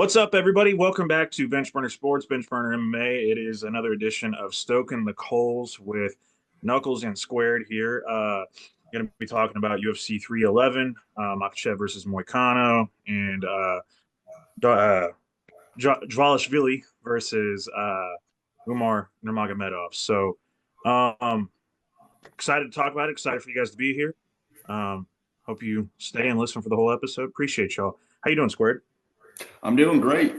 What's up, everybody? Welcome back to Bench Burner Sports, Bench Burner MMA. It is another edition of Stoking the Coals with Knuckles and Squared here. Going to be talking about UFC 311, Makhachev versus Moicano, and Dvalishvili versus Umar Nurmagomedov. So, excited to talk about it. Excited for you guys to be here. Hope you stay and listen for the whole episode. Appreciate y'all. How you doing, Squared? I'm doing great.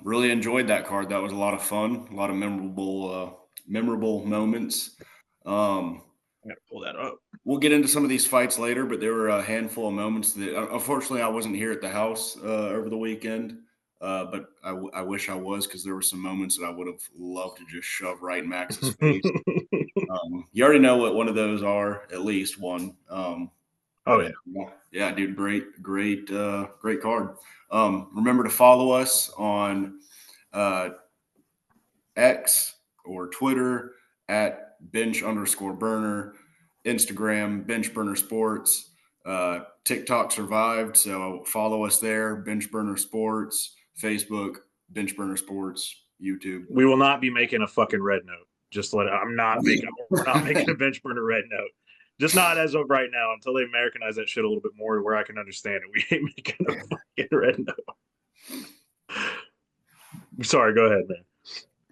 Really enjoyed that card. That was a lot of fun, a lot of memorable moments. I got to pull that up. We'll get into some of these fights later, but there were a handful of moments that, unfortunately, I wasn't here at the house over the weekend. But I wish I was, because there were some moments that I would have loved to just shove right in Max's face. You already know what one of those are, at least one. Oh yeah. Yeah, dude, great card. Remember to follow us on X or Twitter at bench_burner, Instagram bench burner sports. TikTok survived, so follow us there. Bench burner sports, Facebook bench burner sports, YouTube. We will not be making a fucking red note. We're not making a bench burner red note. Just not as of right now, until they Americanize that shit a little bit more where I can understand it. We ain't making a fucking red note. Sorry, go ahead, man.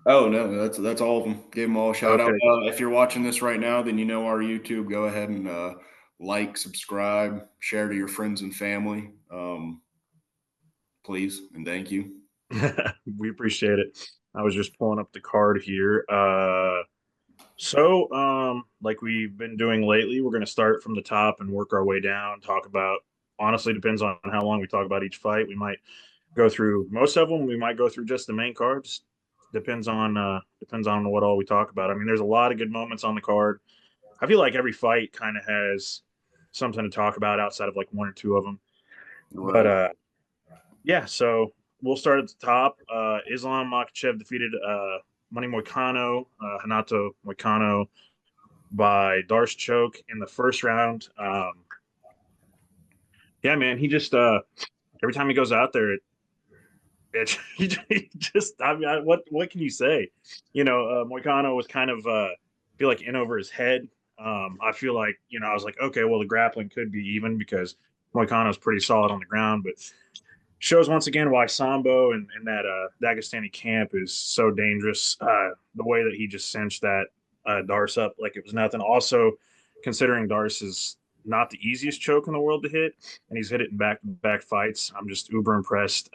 Oh no, that's all of them. Gave them all a shout Okay. out. If you're watching this right now, then you know our YouTube. Go ahead and like, subscribe, share to your friends and family, please, and thank you. We appreciate it. I was just pulling up the card here. Like we've been doing lately, we're going to start from the top and work our way down. Talk about, honestly, depends on how long we talk about each fight. We might go through most of them. We might go through just the main cards. Depends on what all we talk about. I mean, there's a lot of good moments on the card. I feel like every fight kind of has something to talk about outside of like one or two of them. Right. But yeah, so we'll start at the top. Islam Makhachev defeated Money Moicano, Hanato Moicano, by Darce choke in the first round. Yeah, man, he just every time he goes out there, he just I mean, what can you say? You know, Moicano was kind of feel like in over his head. I feel like, I was like, okay, well, the grappling could be even because Moicano's pretty solid on the ground, but shows once again why Sambo and that Dagestani camp is so dangerous. The way that he just cinched that Darce up like it was nothing. Also, considering Darce is not the easiest choke in the world to hit, and he's hit it in back-to-back fights, I'm just uber impressed.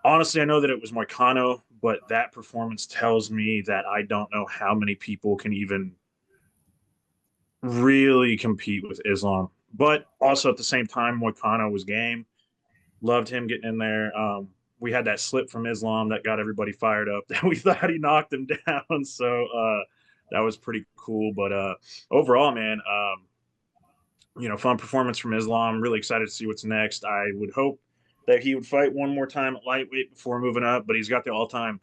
Honestly, I know that it was Moicano, but that performance tells me that I don't know how many people can even really compete with Islam. But also at the same time, Moicano was game. Loved him getting in there. We had that slip from Islam that got everybody fired up. We thought he knocked him down, so that was pretty cool. But overall, man, fun performance from Islam. Really excited to see what's next. I would hope that he would fight one more time at lightweight before moving up, but he's got the all-time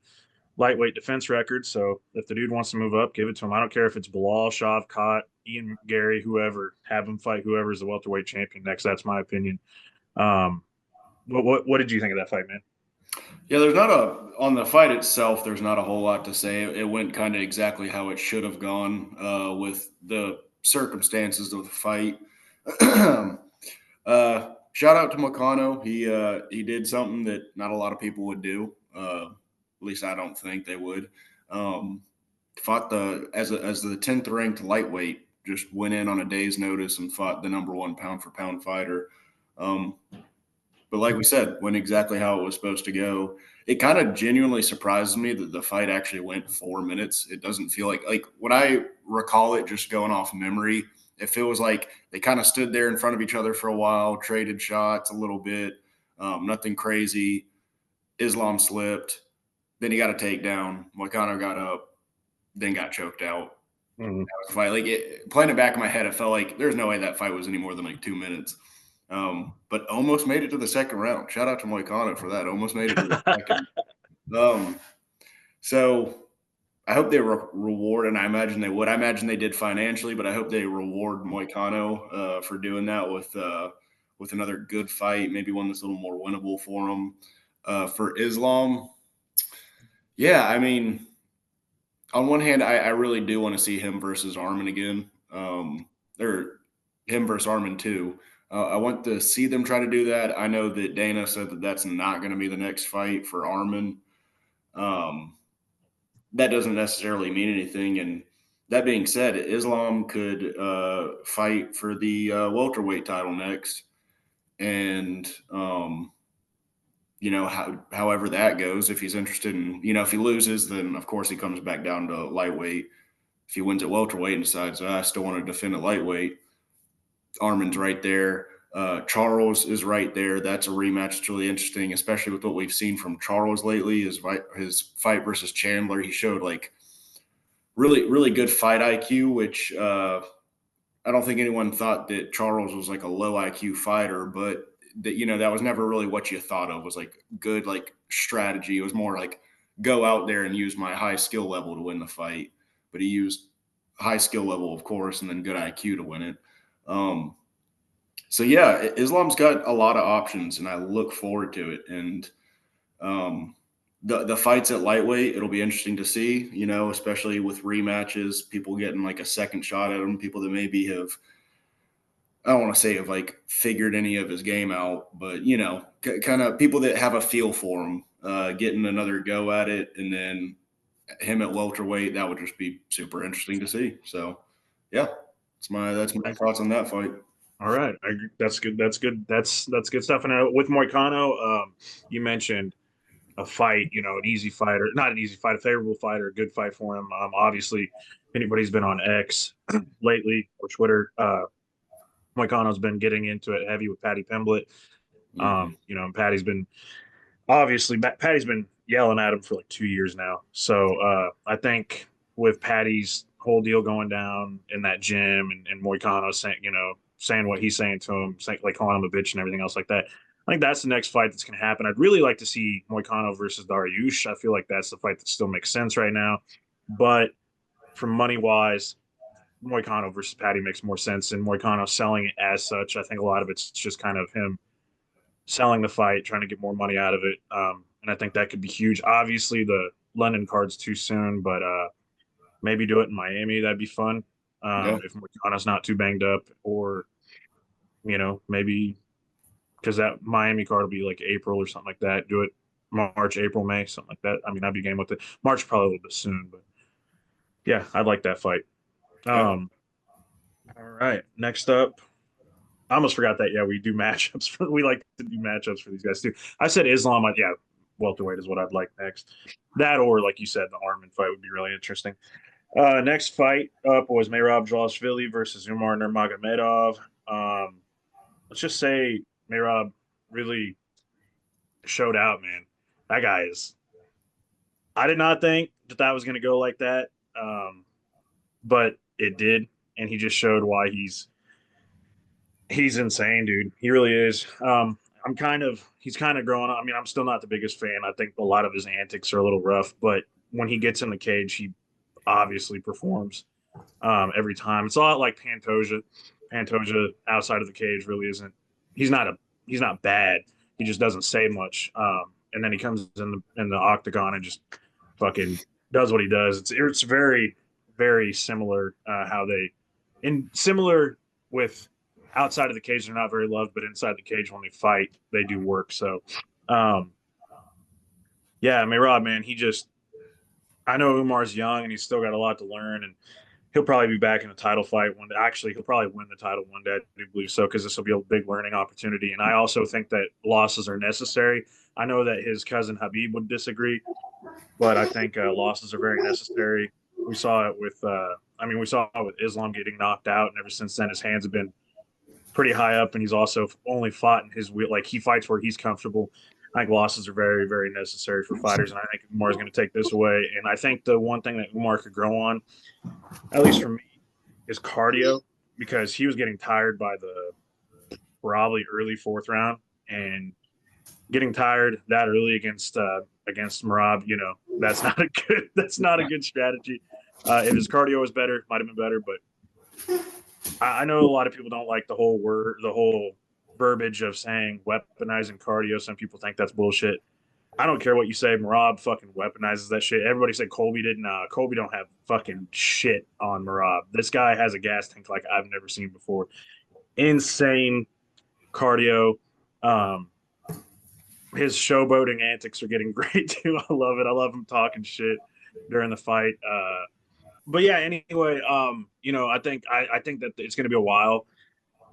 lightweight defense record. So if the dude wants to move up, give it to him. I don't care if it's Bilal, Shavkat, Ian Gary, whoever. Have him fight whoever's the welterweight champion next. That's my opinion. What did you think of that fight, man? Yeah, on the fight itself, there's not a whole lot to say. It went kind of exactly how it should have gone with the circumstances of the fight. Shout out to Moicano. He did something that not a lot of people would do. At least I don't think they would. Fought as the 10th ranked lightweight, just went in on a day's notice and fought the number one pound for pound fighter. But like we said, went exactly how it was supposed to go. It kind of genuinely surprises me that the fight actually went 4 minutes. It doesn't feel like when I recall it, just going off memory, it feels like they kind of stood there in front of each other for a while, traded shots a little bit, nothing crazy. Islam slipped, then he got a takedown. Moicano got up, then got choked out. Mm-hmm. That was the fight. Playing it back in my head, it felt like there's no way that fight was any more than like 2 minutes. But almost made it to the second round. Shout out to Moicano for that. Almost made it to the second. So I hope they reward, and I imagine they would. I imagine they did financially, but I hope they reward Moicano for doing that with another good fight, maybe one that's a little more winnable for him. For Islam, yeah, I mean, on one hand, I really do want to see him versus Armin again, or him versus Armin too. I want to see them try to do that. I know that Dana said that that's not going to be the next fight for Armin. Um, that doesn't necessarily mean anything. And that being said, Islam could fight for the welterweight title next, and however that goes, if he's interested in, if he loses, then of course he comes back down to lightweight. If he wins at welterweight and decides, I still want to defend at lightweight, Armin's right there. Charles is right there. That's a rematch. It's really interesting, especially with what we've seen from Charles lately. His fight versus Chandler, he showed like really, really good fight IQ, which I don't think anyone thought that Charles was like a low IQ fighter, but that was never really what you thought of was like good like strategy. It was more like go out there and use my high skill level to win the fight. But he used high skill level, of course, and then good IQ to win it. So yeah, Islam's got a lot of options, and I look forward to it. And um, the fights at lightweight, it'll be interesting to see. Especially with rematches, people getting like a second shot at him, people that maybe have, I don't want to say have like figured any of his game out, but kind of people that have a feel for him, getting another go at it, and then him at welterweight, that would just be super interesting to see. So, yeah, that's my thoughts on that fight. All right, that's good. That's good. That's good stuff. And with Moicano, you mentioned a fight, an easy fight or not an easy fight, a favorable fight or a good fight for him. Obviously, anybody's been on X lately or Twitter, Moicano's been getting into it heavy with Patty Pimblett. Mm-hmm. And Patty's been obviously Patty's been yelling at him for like 2 years now. So I think with Patty's whole deal going down in that gym and Moicano saying what he's saying to him, like calling him a bitch and everything else like that. I think that's the next fight that's going to happen. I'd really like to see Moicano versus Dariush. I feel like that's the fight that still makes sense right now. But from money wise, Moicano versus Patty makes more sense. And Moicano selling it as such, I think a lot of it's just kind of him selling the fight, trying to get more money out of it. And I think that could be huge. Obviously, the London card's too soon, but maybe do it in Miami. That'd be fun. Yeah, If Moicano's not too banged up, or maybe because that Miami card will be like April or something like that. Do it March, April, May, something like that. I mean, I'd be game with it. March probably a little bit soon, but yeah, I'd like that fight. yeah, All right, next up, I almost forgot that. Yeah, we do matchups. We like to do matchups for these guys too. I said Islam. Yeah, welterweight is what I'd like next. That or like you said, the Armin fight would be really interesting. Next fight up was Merab Dvalishvili versus Umar Nurmagomedov. Let's just say Merab really showed out, man. That guy is. I did not think that was going to go like that, but it did, and he just showed why he's insane, dude. He really is. He's kind of growing up. I mean, I'm still not the biggest fan. I think a lot of his antics are a little rough, but when he gets in the cage, he obviously performs every time. It's a lot like Pantoja. Pantoja outside of the cage really isn't. He's not a. He's not bad. He just doesn't say much. And then he comes in the octagon and just fucking does what he does. It's very very similar how they in similar with outside of the cage they're not very loved, but inside the cage when they fight they do work. So um, yeah, I mean Rob, man, he just I know Umar's young and he's still got a lot to learn, and he'll probably be back in a title fight one day. Actually, he'll probably win the title one day. I do believe so because this will be a big learning opportunity. And I also think that losses are necessary. I know that his cousin Habib would disagree, but I think losses are very necessary. We saw it with, we saw it with Islam getting knocked out, and ever since then, his hands have been pretty high up, and he's also only fought in his wheel. Like he fights where he's comfortable. I think losses are very, very necessary for fighters, and I think Umar is going to take this away. And I think the one thing that Umar could grow on, at least for me, is cardio because he was getting tired by the probably early fourth round, and getting tired that early against Marab, that's not a good strategy. If his cardio was better, might have been better, but I know a lot of people don't like the whole verbiage of saying weaponizing cardio. Some people think that's bullshit. I don't care what you say. Marab fucking weaponizes that shit. Everybody said Colby did. Nah, Colby don't have fucking shit on Marab. This guy has a gas tank like I've never seen before. Insane cardio. Um, his showboating antics are getting great too. I love it. I love him talking shit during the fight. But yeah, anyway, I think that it's going to be a while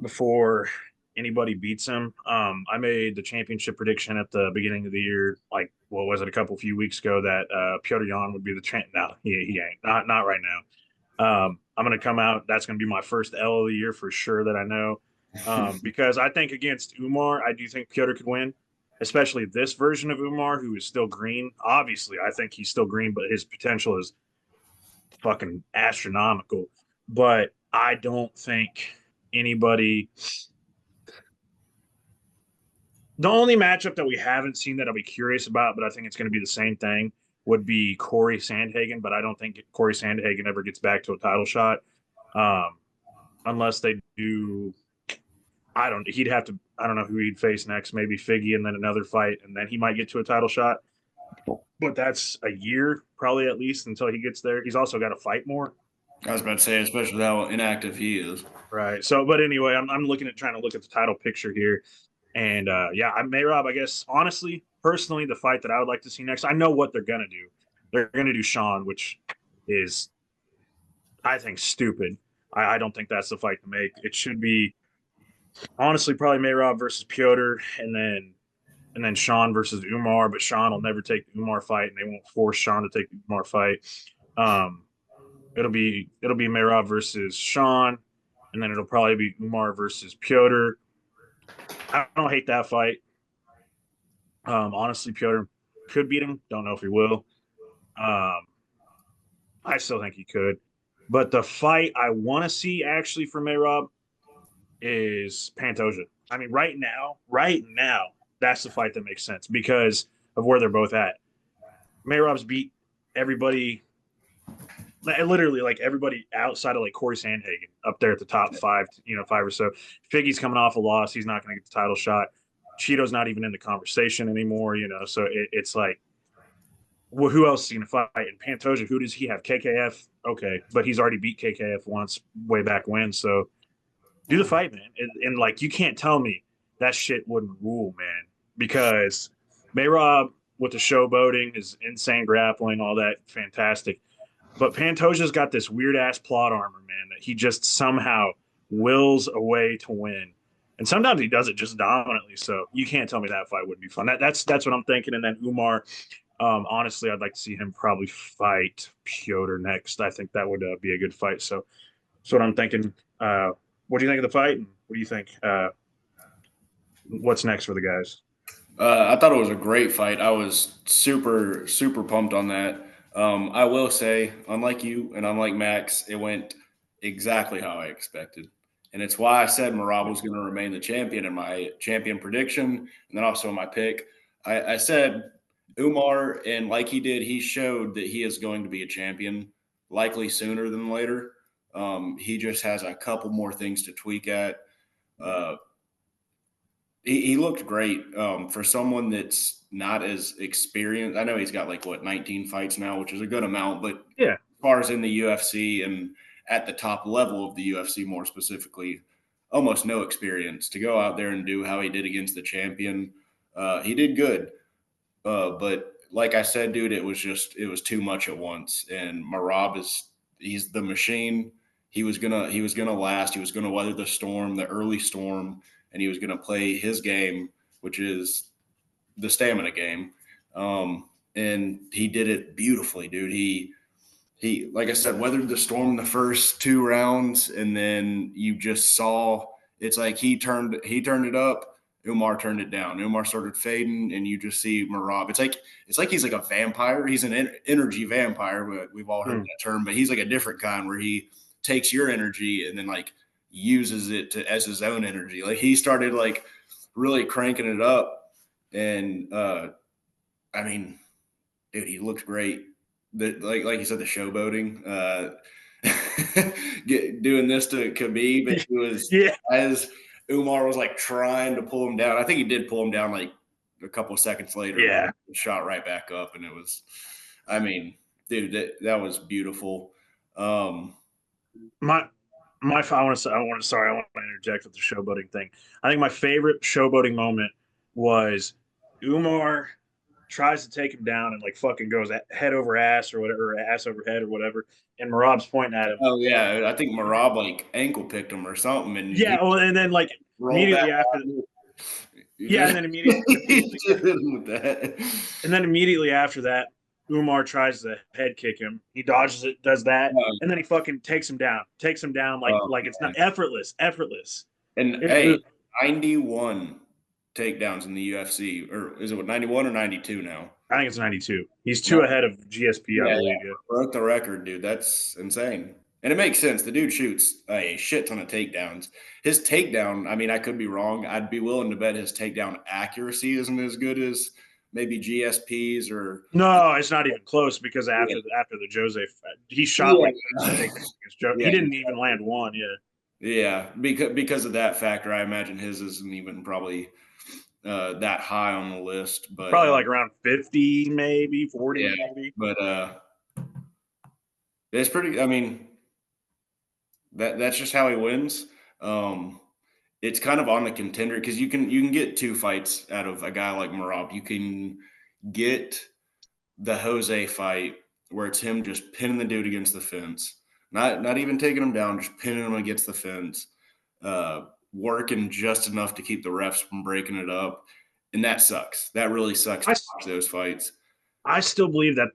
before anybody beats him. I made the championship prediction at the beginning of the year, like what was it, a couple few weeks ago, that Piotr Jan would be the champ. No, he ain't. Not right now. I'm going to come out. That's going to be my first L of the year for sure that I know. Because I think against Umar, I do think Piotr could win, especially this version of Umar, who is still green. Obviously, I think he's still green, but his potential is fucking astronomical. But I don't think anybody. The only matchup that we haven't seen that I'll be curious about, but I think it's going to be the same thing, would be Corey Sandhagen. But I don't think Corey Sandhagen ever gets back to a title shot, um, unless they do. I don't. He'd have to. I don't know who he'd face next. Maybe Figgy, and then another fight, and then he might get to a title shot. But that's a year, probably at least, until he gets there. He's also got to fight more. I was about to say, especially how inactive he is. Right. So, but anyway, I'm looking at trying to look at the title picture here, and yeah, I Mayrob. I guess honestly, personally, the fight that I would like to see next, I know what they're gonna do. They're gonna do Sean, which is I think stupid. I don't think that's the fight to make. It should be honestly probably Mayrob versus Piotr, and then Sean versus Umar. But Sean will never take the Umar fight, and they won't force Sean to take the Umar fight. Um, it'll be Mayrob versus Sean, and then it'll probably be Umar versus Piotr. I don't hate that fight. Honestly, Piotr could beat him. Don't know if he will. Um, I still think he could. But the fight I want to see actually for Mayrob is Pantoja. I mean, right now, that's the fight that makes sense because of where they're both at. Mayrob's beat everybody, literally like everybody outside of like Corey Sandhagen up there at the top five, five or so. Figgy's coming off a loss. He's not going to get the title shot. Cheeto's not even in the conversation anymore, so it's like, well, who else is he going to fight? And Pantoja, who does he have? KKF? Okay, but he's already beat KKF once way back when. So do the fight, man. And like, you can't tell me that shit wouldn't rule, man, because Mayrob with the showboating, his insane grappling, all that, fantastic. But Pantoja's got this weird ass plot armor, man, that he just somehow wills a way to win. And sometimes he does it just dominantly. So you can't tell me that fight wouldn't be fun. That's what I'm thinking. And then Umar, honestly, I'd like to see him probably fight Piotr next. I think that would be a good fight. So that's what I'm thinking. What do you think of the fight? And what do you think? What's next for the guys? I thought it was a great fight. I was super, super pumped on that. I will say, unlike you and unlike Max, it went exactly how I expected. And it's why I said Marab was going to remain the champion in my champion prediction, and then also in my pick. I said Umar, and like he did, he showed that he is going to be a champion, likely sooner than later. He just has a couple more things to tweak at. Uh, he looked great for someone that's not as experienced. I know he's got like what 19 fights now, which is a good amount, but Yeah. as far as in the UFC and at the top level of the UFC more specifically, almost no experience. To go out there and do how he did against the champion, he did good. But like I said, dude, it was too much at once. And Marab he's the machine. He was gonna last. He was gonna weather the storm, the early storm, and he was gonna play his game, which is the stamina game. And he did it beautifully, dude. He like I said, weathered the storm the first two rounds, and then you just saw it's like he turned it up. Umar turned it down. Umar started fading, and you just see Marab. It's like he's like a vampire. He's an energy vampire. But we've all heard Hmm. that term, but he's like a different kind where he takes your energy and then like uses it as his own energy. Like he started like really cranking it up, and I mean, dude, he looked great. Like you said, the showboating, doing this to Khabib, he was Yeah. as Umar was like trying to pull him down. I think he did pull him down like a couple of seconds later, Yeah. shot right back up, and it was, I mean, dude, that was beautiful. Um, My I want to say, I want to interject with the showboating thing. I think my favorite showboating moment was Umar tries to take him down and like fucking goes head over ass or whatever, or ass over head or whatever, and Marab's pointing at him. oh yeah, I think Marab like ankle picked him or something, and he Yeah, well, and then like rolled back. immediately after, You yeah, just and then immediately with that. And then immediately after that, Umar tries to head kick him. He dodges it, does that, and then he fucking takes him down like it's not Man. effortless. And It, hey, 91 takedowns in the UFC, or is it 91 or 92 now? I think it's 92. He's two No, ahead of GSP, I yeah, believe. Yeah. broke the record, dude. That's insane. And it makes sense. The dude shoots a shit ton of takedowns. His takedown, I mean, I could be wrong. I'd be willing to bet his takedown accuracy isn't as good as maybe GSP's or No, it's not even close because yeah, after the Jose, he shot yeah, like 13 takedowns against Joe. yeah, He didn't even land one. Yeah, yeah. Because of that factor, I imagine his isn't even probably that high on the list. But probably like around 50, maybe 40, yeah, maybe. but it's pretty. I mean, that's just how he wins. Um, it's kind of on the contender because you can get two fights out of a guy like Marab. You can get the Jose fight where it's him just pinning the dude against the fence, not even taking him down, just pinning him against the fence, working just enough to keep the refs from breaking it up, and that sucks. That really sucks I to watch those fights. I still believe that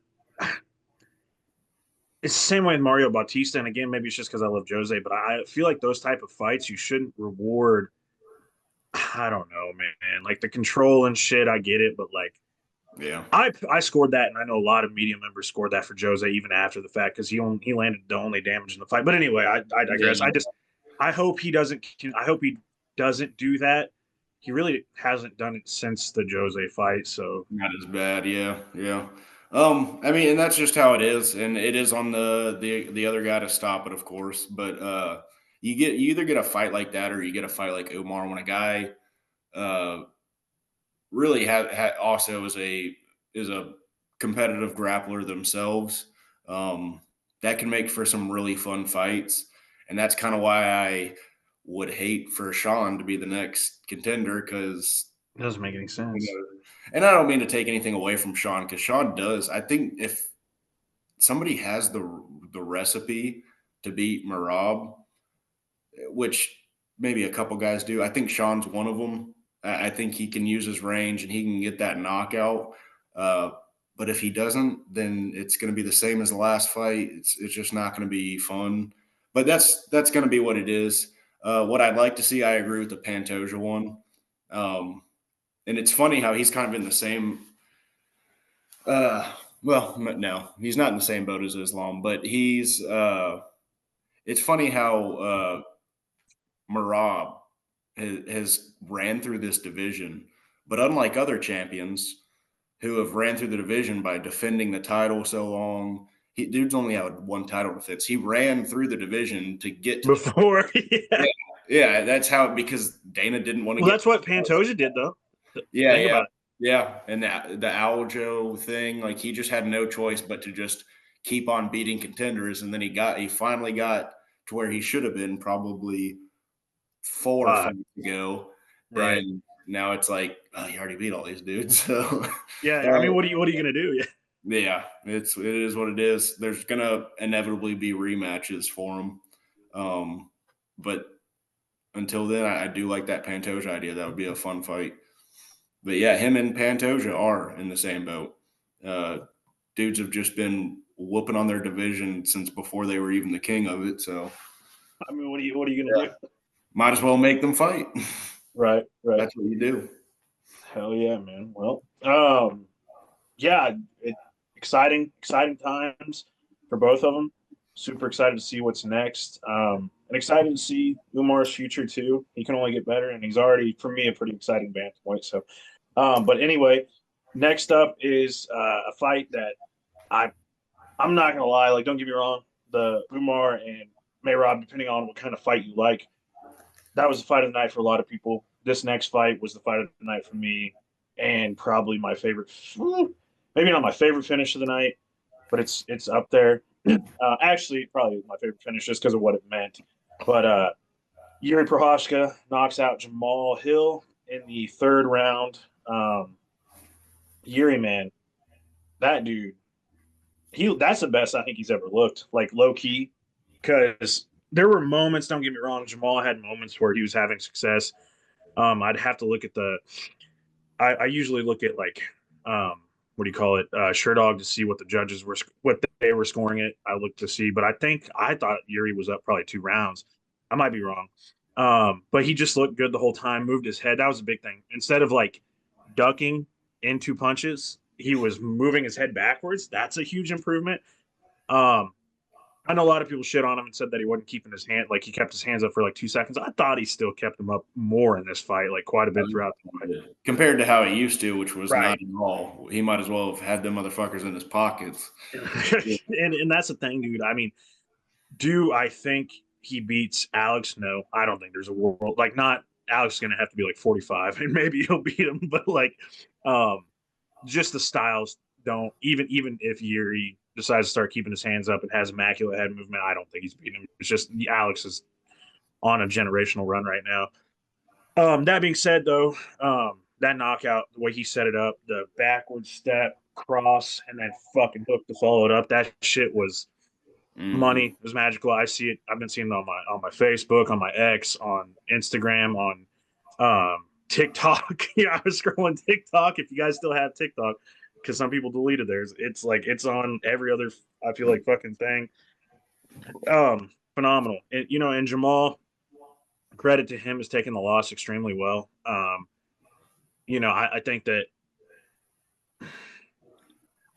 it's the same way with Mario Bautista. And again, maybe it's just because I love Jose, but I feel like those type of fights you shouldn't reward. I don't know, man. Like the control and shit, I get it, but like Yeah, I scored that, and I know a lot of media members scored that for Jose even after the fact because he landed the only damage in the fight. But anyway, I digress. yeah, I hope he doesn't. I hope he doesn't do that. He really hasn't done it since the Jose fight. So not as bad. Yeah, yeah. I mean, and that's just how it is, and it is on the other guy to stop it, of course. But you either get a fight like that or you get a fight like Omar when a guy uh, really also is a competitive grappler themselves. Um, that can make for some really fun fights, and that's kind of why I would hate for Sean to be the next contender because it doesn't make any you sense. know, and I don't mean to take anything away from Sean because Sean does. I think if somebody has the recipe to beat Marab, which maybe a couple guys do, I think Sean's one of them. I think he can use his range and he can get that knockout. Uh, but if he doesn't, then it's going to be the same as the last fight. It's just not going to be fun. But that's going to be what it is. What I'd like to see, I agree with the Pantoja one. Um, and it's funny how he's kind of in the same. Well, no, he's not in the same boat as Islam, but he's. It's funny how Marab has ran through this division, but unlike other champions who have ran through the division by defending the title so long, dude's only had one title defense. He ran through the division to get to the Before, yeah. yeah, yeah. That's how because Dana didn't want to Well, get. that's what Pantoja did, though. Yeah, Think yeah, about it. yeah. And the Aljo thing, like he just had no choice but to just keep on beating contenders, and then he finally got to where he should have been probably 4 fights ago, Right. and now it's like, oh, you already beat all these dudes. So, Yeah. I mean, what are you gonna do? Yeah. yeah, it is what it is. There's gonna inevitably be rematches for him, but until then, I do like that Pantoja idea. That would be a fun fight. But yeah, him and Pantoja are in the same boat. Uh, dudes have just been whooping on their division since before they were even the king of it. So I mean, what are you gonna yeah, do? might as well make them fight. Right. Right. That's what you do. Hell yeah, man. Well, yeah, exciting times for both of them. Super excited to see what's next. And excited to see Umar's future too. He can only get better, and he's already, for me, a pretty exciting bantamweight. So, but anyway, next up is a fight that I I'm not gonna lie. Like, don't get me wrong, the Umar and Mayrab, depending on what kind of fight you like, that was the fight of the night for a lot of people. This next fight was the fight of the night for me. and probably my favorite. Maybe not my favorite finish of the night, but it's up there. Actually, probably my favorite finish just because of what it meant. But Yuri Prohashka knocks out Jamal Hill in the third round. Yuri, man, that dude, that's the best I think he's ever looked, like low key, because there were moments. Don't get me wrong, Jamal had moments where he was having success. I'd have to look at I usually look at like what do you call it, Sherdog to see what the judges were what they were scoring it. I looked to see, but I thought Yuri was up probably 2 rounds. I might be wrong, but he just looked good the whole time. Moved his head. That was a big thing. Instead of like ducking into punches, he was moving his head backwards. That's a huge improvement. Um, I know a lot of people shit on him and said that he wasn't keeping his hand, like he kept his hands up for like 2 seconds. I thought he still kept them up more in this fight, like quite a bit throughout the fight. Compared to how he used to, which was not Right. at all. He might as well have had them motherfuckers in his pockets. And that's the thing, dude. I mean, do I think he beats Alex? No, I don't think there's a world like not Alex is gonna have to be like 45 and maybe he'll beat him, but like um just the styles don't even if Yuri decides to start keeping his hands up and has immaculate head movement, I don't think he's beating him. It's just Alex is on a generational run right now. That being said, though, that knockout, the way he set it up, the backward step, cross, and then fucking hook to follow it up, that shit was money. Mm-hmm. It was magical. I see it. I've been seeing it on my Facebook, on my X, on Instagram, on TikTok. Yeah, I was scrolling TikTok. If you guys still have TikTok, because some people deleted theirs, it's like it's on every other. I feel like fucking thing. Phenomenal. And Jamal, credit to him, is taking the loss extremely well. I think that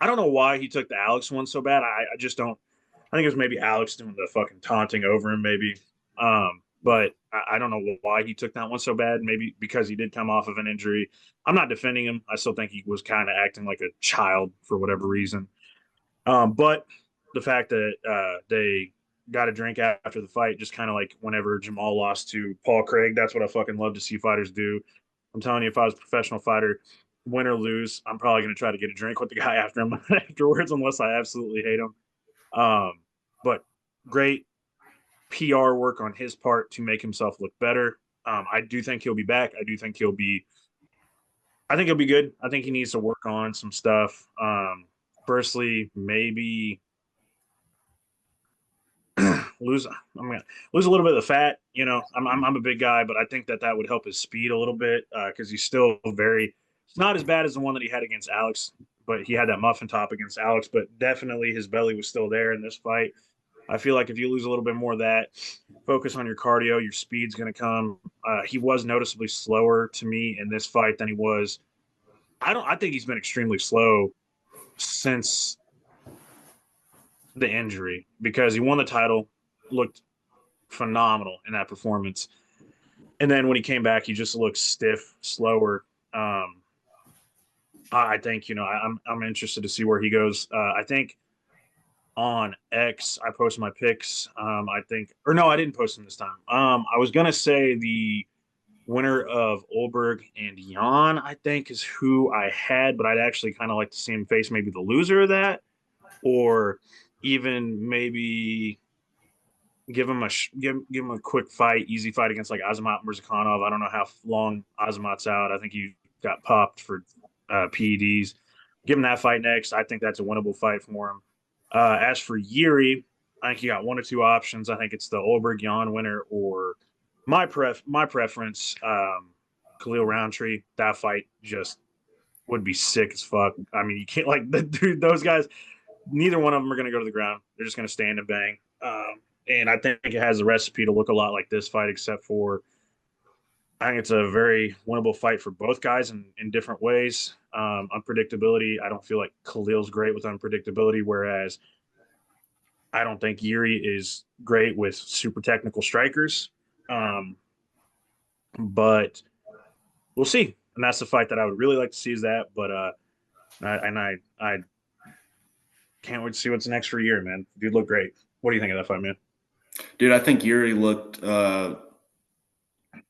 I don't know why he took the Alex one so bad. I just don't. I think it was maybe Alex doing the fucking taunting over him, maybe. But I don't know why he took that one so bad. Maybe because he did come off of an injury. I'm not defending him. I still think he was kind of acting like a child for whatever reason. But the fact that they got a drink after the fight, just kind of like whenever Jamal lost to Paul Craig, that's what I fucking love to see fighters do. I'm telling you, if I was a professional fighter, win or lose, I'm probably going to try to get a drink with the guy after him afterwards, unless I absolutely hate him. But great PR work on his part to make himself look better. I do think he'll be back. I do think he'll be. I think he'll be good. I think he needs to work on some stuff. Firstly, maybe lose. I'm gonna lose a little bit of the fat. I'm a big guy, but I think that would help his speed a little bit because he's still very. It's not as bad as the one that he had against Alex, but he had that muffin top against Alex. But definitely his belly was still there in this fight. I feel like if you lose a little bit more of that, focus on your cardio, your speed's going to come. He was noticeably slower to me in this fight than he was. I think he's been extremely slow since the injury because he won the title, looked phenomenal in that performance. And then when he came back, he just looked stiff, slower. I think I'm interested to see where he goes. I think on X I posted my picks. I think, or no, I didn't post them this time. I was gonna say the winner of Olberg and Jan, I think, is who I had, but I'd actually kind of like to see him face maybe the loser of that, or even maybe give him a quick fight, easy fight against like Azamat Mirzakhanov. I don't know how long Azamat's out. I think he got popped for PEDs. Give him that fight next. I think that's a winnable fight for him. As for Yuri, I think you got one or two options. I think it's the Olberg Jan winner or my preference, Khalil Roundtree. That fight just would be sick as fuck. I mean, you can't like dude. Those guys, neither one of them are going to go to the ground. They're just going to stand and bang. And I think it has a recipe to look a lot like this fight, except for I think it's a very winnable fight for both guys in different ways. Unpredictability. I don't feel like Khalil's great with unpredictability, whereas I don't think Yuri is great with super technical strikers. Um, but we'll see. And that's the fight that I would really like to see is that. But I can't wait to see what's next for Yuri, man. Dude look great. What do you think of that fight, man? Dude, I think Yuri looked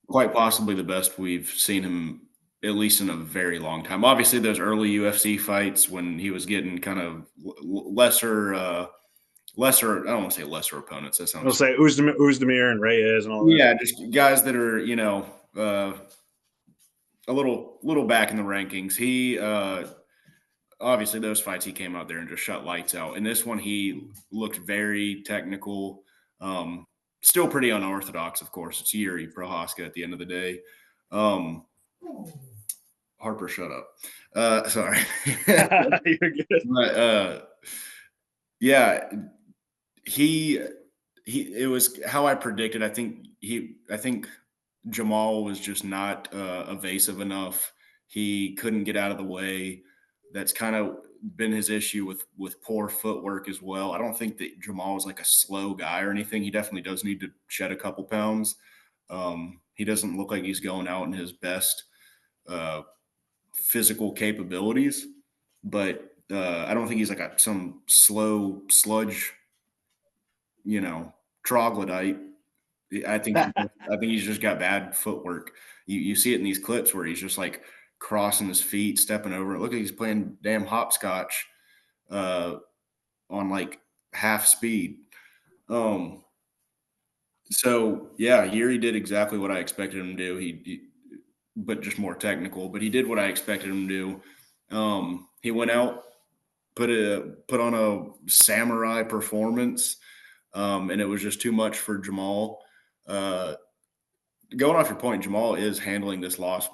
quite possibly the best we've seen him at least in a very long time. Obviously, those early UFC fights when he was getting kind of lesser. I don't want to say lesser opponents. That I'll sounds say Uzdemir and Reyes and all that. yeah, just guys that are a little back in the rankings. He obviously those fights he came out there and just shut lights out. In this one, he looked very technical. Um, Still pretty unorthodox, of course. It's Yuri Prohaska at the end of the day. Um, Harper, shut up. Sorry. You're good. But yeah, he it was how I predicted. I think Jamal was just not evasive enough. He couldn't get out of the way. That's kind of been his issue with poor footwork as well. I don't think that Jamal is like a slow guy or anything. He definitely does need to shed a couple pounds. He doesn't look like he's going out in his best uh, physical capabilities, but I don't think he's like some slow sludge, you know, troglodyte. I think he's just got bad footwork. You see it in these clips where he's just like crossing his feet, stepping over it. Look like he's playing damn hopscotch uh, on like half speed. Um, so yeah, Yuri did exactly what I expected him to do. But just more technical. But he did what I expected him to do. He went out, put on a samurai performance, and it was just too much for Jamal. Uh, Going off your point, Jamal is handling this loss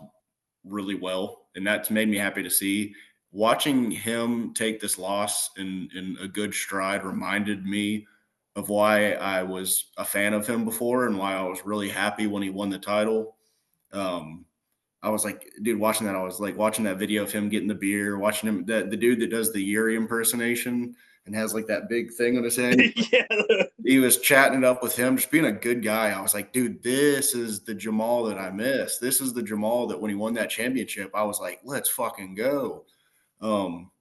really well, and that's made me happy to see. Watching him take this loss in a good stride reminded me of why I was a fan of him before and why I was really happy when he won the title. Um, I was like, dude, watching that, I was like watching that video of him getting the beer, watching him, the dude that does the Yuri impersonation and has like that big thing on his head. Yeah. He was chatting it up with him, just being a good guy. I was like, dude, this is the Jamal that I miss. This is the Jamal that when he won that championship, I was like, let's fucking go. Um,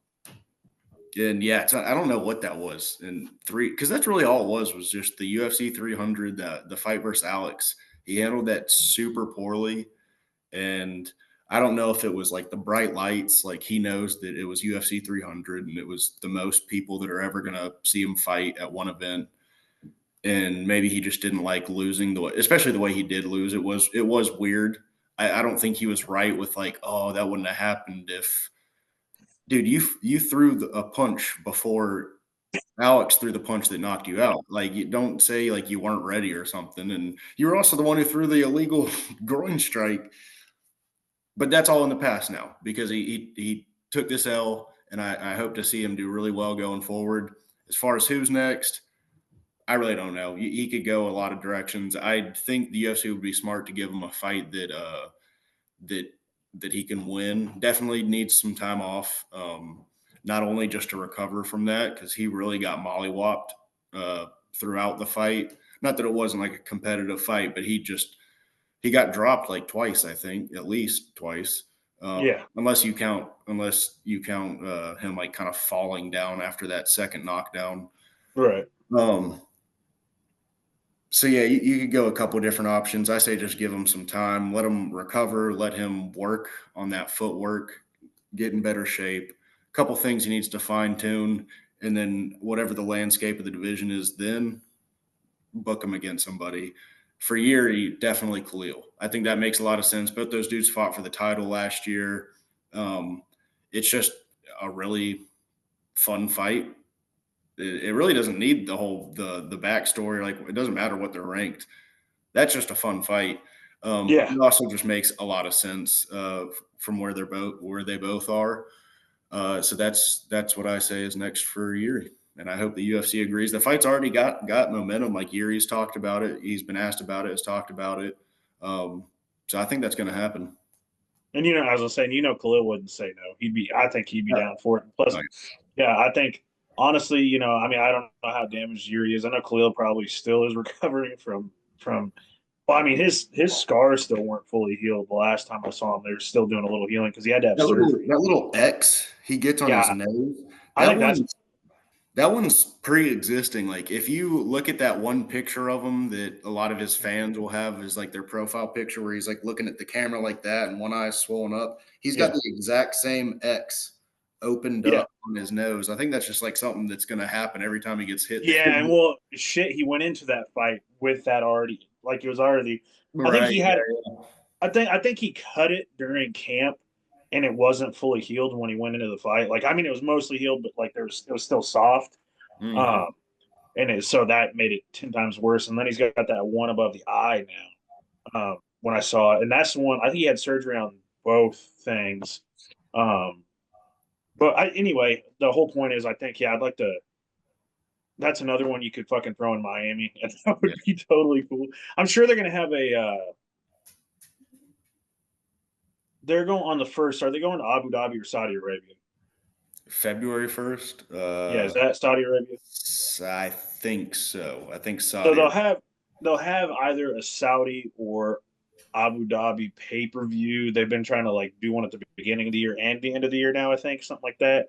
and yeah, I don't know what that was. And three, because that's really all it was just the UFC 300, the fight versus Alex. He handled that super poorly. And I don't know if it was like the bright lights, like he knows that it was UFC 300 and it was the most people that are ever going to see him fight at one event, and maybe he just didn't like losing the way, especially the way he did lose. It was weird. I don't think he was right with like, oh, that wouldn't have happened if, dude, you threw a punch before Alex threw the punch that knocked you out. Like, you don't say like you weren't ready or something, and you were also the one who threw the illegal groin strike. But that's all in the past now because he took this L, and I hope to see him do really well going forward. As far as who's next, I really don't know. He could go a lot of directions. I think the UFC would be smart to give him a fight that that he can win. Definitely needs some time off, not only just to recover from that because he really got mollywopped throughout the fight. Not that it wasn't like a competitive fight, but he got dropped like twice. I think at least twice. Yeah. Unless you count him like kind of falling down after that second knockdown. Right. Um, So yeah, you could go a couple different options. I say just give him some time, let him recover, let him work on that footwork, get in better shape. A couple things he needs to fine tune, and then whatever the landscape of the division is, then book him against somebody. For Yuri, definitely Khalil. I think that makes a lot of sense. Both those dudes fought for the title last year. Um, it's just a really fun fight. It really doesn't need the backstory. Like, it doesn't matter what they're ranked. That's just a fun fight. Yeah. It also just makes a lot of sense from where they both are. So that's what I say is next for Yuri, and I hope the UFC agrees. The fight's already got momentum. Like, Yuri's talked about it. He's been asked about it. Has talked about it. So I think that's going to happen. And as I was saying, Khalil wouldn't say no. I think he'd be Yeah. down for it. Plus, yeah, I think honestly, I mean, I don't know how damaged Yuri is. I know Khalil probably still is recovering from. Well, I mean, his scars still weren't fully healed. The last time I saw him, they were still doing a little healing because he had to have That little surgery. that little X he gets on his Yeah, nose. I That think that's one That one's pre-existing. Like if you look at that one picture of him that a lot of his fans will have is like their profile picture where he's like looking at the camera like that and one eye swollen up. He's got Yeah. the exact same X opened Yeah. up on his nose. I think that's just like something that's going to happen every time he gets hit. Yeah, and well, shit, he went into that fight with that already. Like it was already. I think Right. he had. Yeah. I think he cut it during camp, and it wasn't fully healed when he went into the fight. Like I mean, it was mostly healed, but like it was still soft. Hmm. Um, so that made it 10 times worse. And then he's got that one above the eye now. When I saw it, and that's the one I think he had surgery on both things. Um, but anyway, the whole point is, I think I'd like to. That's another one you could fucking throw in Miami, and that Yeah. would be totally cool. I'm sure they're gonna have a. They're going on the first. Are they going to Abu Dhabi or Saudi Arabia? February 1st. Yeah, is that Saudi Arabia? I think so. I think So Saudi. they'll have either a Saudi or Abu Dhabi pay per view. They've been trying to like do one at the beginning of the year and the end of the year now. I think something like that.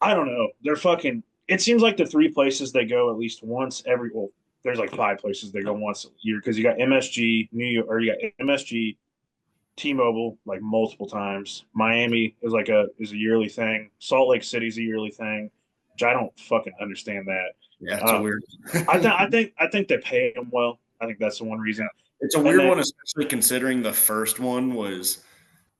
I don't know. They're fucking. It seems like the three places they go at least once every. Well, there's like five places they go once a year because you got MSG New York, or you got MSG T-Mobile like multiple times. Miami is a yearly thing. Salt Lake City's a yearly thing, which I don't fucking understand that. Yeah, it's a Uh, weird. I think they pay them well. I think that's the one reason. It's a And weird then one, especially considering the first one was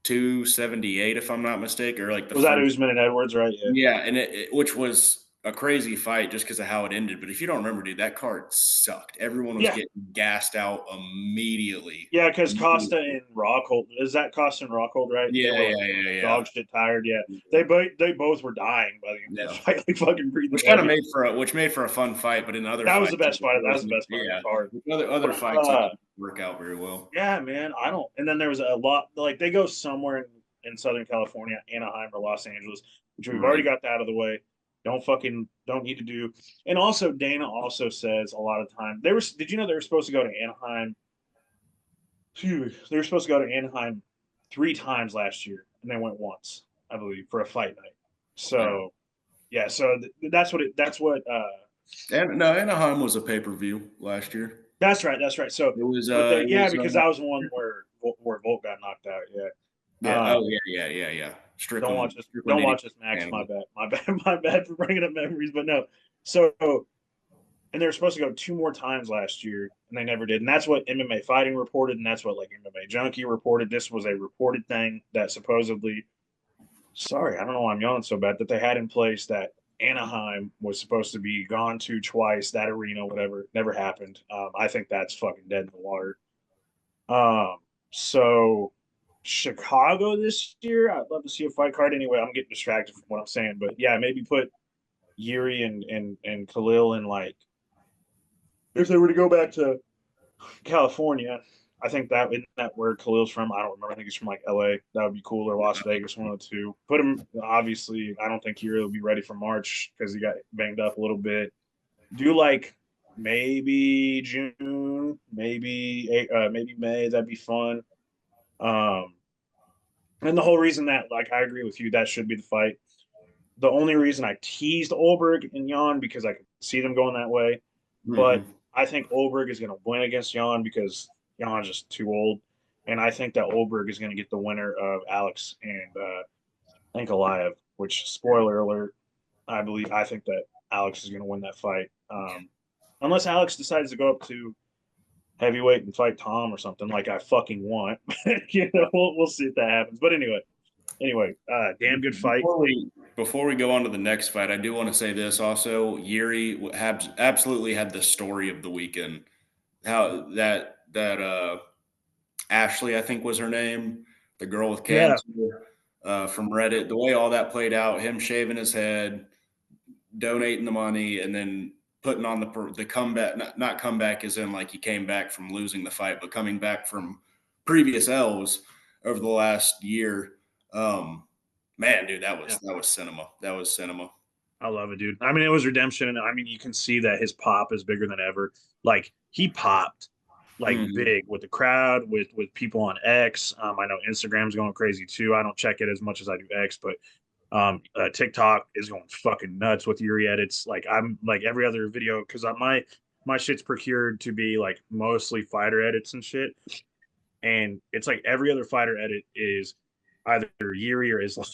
278, if I'm not mistaken, or like the was that first. Usman and Edwards, right? Yeah. Yeah, and which was a crazy fight just because of how it ended. But if you don't remember, dude, that card sucked. Everyone was Yeah. getting gassed out immediately. Yeah, because Costa and Rockhold, is that Costa and Rockhold, right? They Yeah, were like yeah, yeah, yeah. dog shit tired. Yeah. Yeah. They both were dying by the end of the Yeah. fight, like fucking breathing Which kind of heavy. made for a fun fight, but in other That was the fights, best fight. That was the unfortunately, best fight on the yeah, card. with other But fights, it didn't work out very well. yeah, man, I don't. And then there was a lot like they go somewhere in Southern California, Anaheim or Los Angeles, which we've already Right. got that out of the way. Don't need to do. And also, Dana also says a lot of time they were. Did you know they were supposed to go to Anaheim? Phew, they were supposed to go to Anaheim 3 times last year, and they went once, I believe, for a fight night. Yeah. So yeah, so that's what it. That's what. And no, Anaheim was a pay-per-view last year. That's right. That's right. So, It was but it yeah, was because that was the one where Volt got knocked out. Yeah. yeah, Um, oh yeah, yeah, yeah, yeah. Don't Strickland watch this. Strickland Don't didn't watch this, Max. My animal. bad. My bad. My bad for bringing up memories. But no. So, and they were supposed to go 2 more times last year, and they never did. And that's what MMA Fighting reported, and that's what like MMA Junkie reported. This was a reported thing that supposedly. Sorry, I don't know why I'm yawning so bad. That they had in place that Anaheim was supposed to be gone to twice. That arena, whatever, never happened. I think that's fucking dead in the water. So Chicago this year, I'd love to see a fight card. Anyway, I'm getting distracted from what I'm saying, but yeah, maybe put Yuri and Khalil in like if they were to go back to California. I think that isn't that where Khalil's from. I don't remember. I think he's from like LA. That would be cool, or Las Vegas, one of the two. Put him obviously. I don't think Yuri will be ready for March because he got banged up a little bit. Do like maybe June, maybe May. That'd be fun. Um, And the whole reason that, like, I agree with you, that should be the fight. The only reason I teased Olberg and Jan because I could see them going that way, but Hmm. I think Olberg is going to win against Jan because Jan's just too old, and I think that Olberg is going to get the winner of Alex and Ankalaev. Which, spoiler alert, I think that Alex is going to win that fight, unless Alex decides to go up to heavyweight and fight Tom or something like I fucking want. We'll see if that happens. But damn good fight. Before we go on to the next fight, I do want to say this also. Yuri absolutely had the story of the weekend. How that Ashley, I think was her name, the girl with Yeah, cancer from Reddit. The way all that played out, him shaving his head, donating the money, and then putting on the comeback. Not comeback as in like he came back from losing the fight, but coming back from previous L's over the last year. Man, dude, that yeah, was cinema. That was cinema. I love it, dude. I mean, it was redemption, and I mean, you can see that his pop is bigger than ever. Like he popped like Mhm. big with the crowd, with people on X. I know Instagram's going crazy too. I don't check it as much as I do X, but TikTok is going fucking nuts with Yuri edits. Like I'm like every other video because my shit's procured to be like mostly fighter edits and shit, and it's like every other fighter edit is either Yuri or Islam.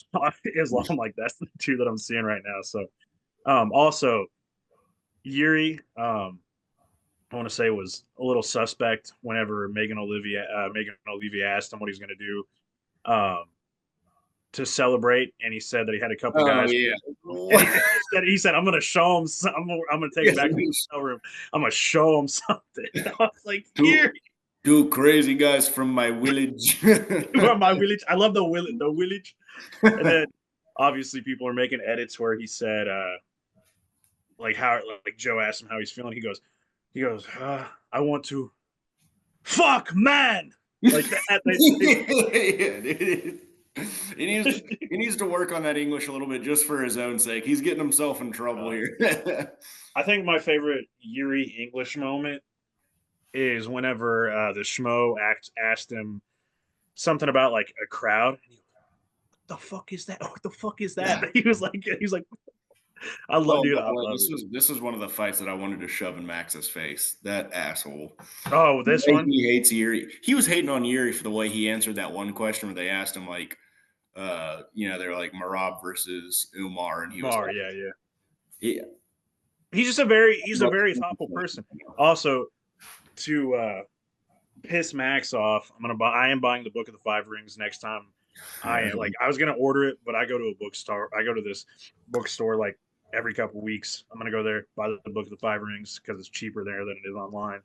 Islam, like that's the two that I'm seeing right now. So, also Yuri, I want to say was a little suspect whenever Megan Olivia asked him what he's going to do. To celebrate, and he said that he had a couple Oh guys, yeah. and he said I'm gonna show him. I'm gonna take him back to the hotel room. I'm gonna show him something. I was like, two here, two crazy guys from my village. from my village. I love the village. The village. And then obviously people are making edits where he said, like how like Joe asked him how he's feeling. He goes, I want to fuck man like that. Yeah, dude. He needs to work on that English a little bit just for his own sake. He's getting himself in trouble here. I think my favorite Yuri English moment is whenever the Schmo asked him something about like a crowd. And he was, what the fuck is that? What the fuck is that? He's like, I love, Oh, dude, by I the way, love it. this is one of the fights that I wanted to shove in Max's face. That asshole. Oh, The this way one, he hates Yuri. He was hating on Yuri for the way he answered that one question where they asked him like, they're like Marab versus Umar, and he was Mar, like, yeah, yeah. yeah. He's a very thoughtful person. Also, to piss Max off, I am buying the Book of the Five Rings next time. I was gonna order it, but I go to a bookstore. I go to this bookstore like every couple weeks. I'm gonna go there, buy the Book of the Five Rings because it's cheaper there than it is online.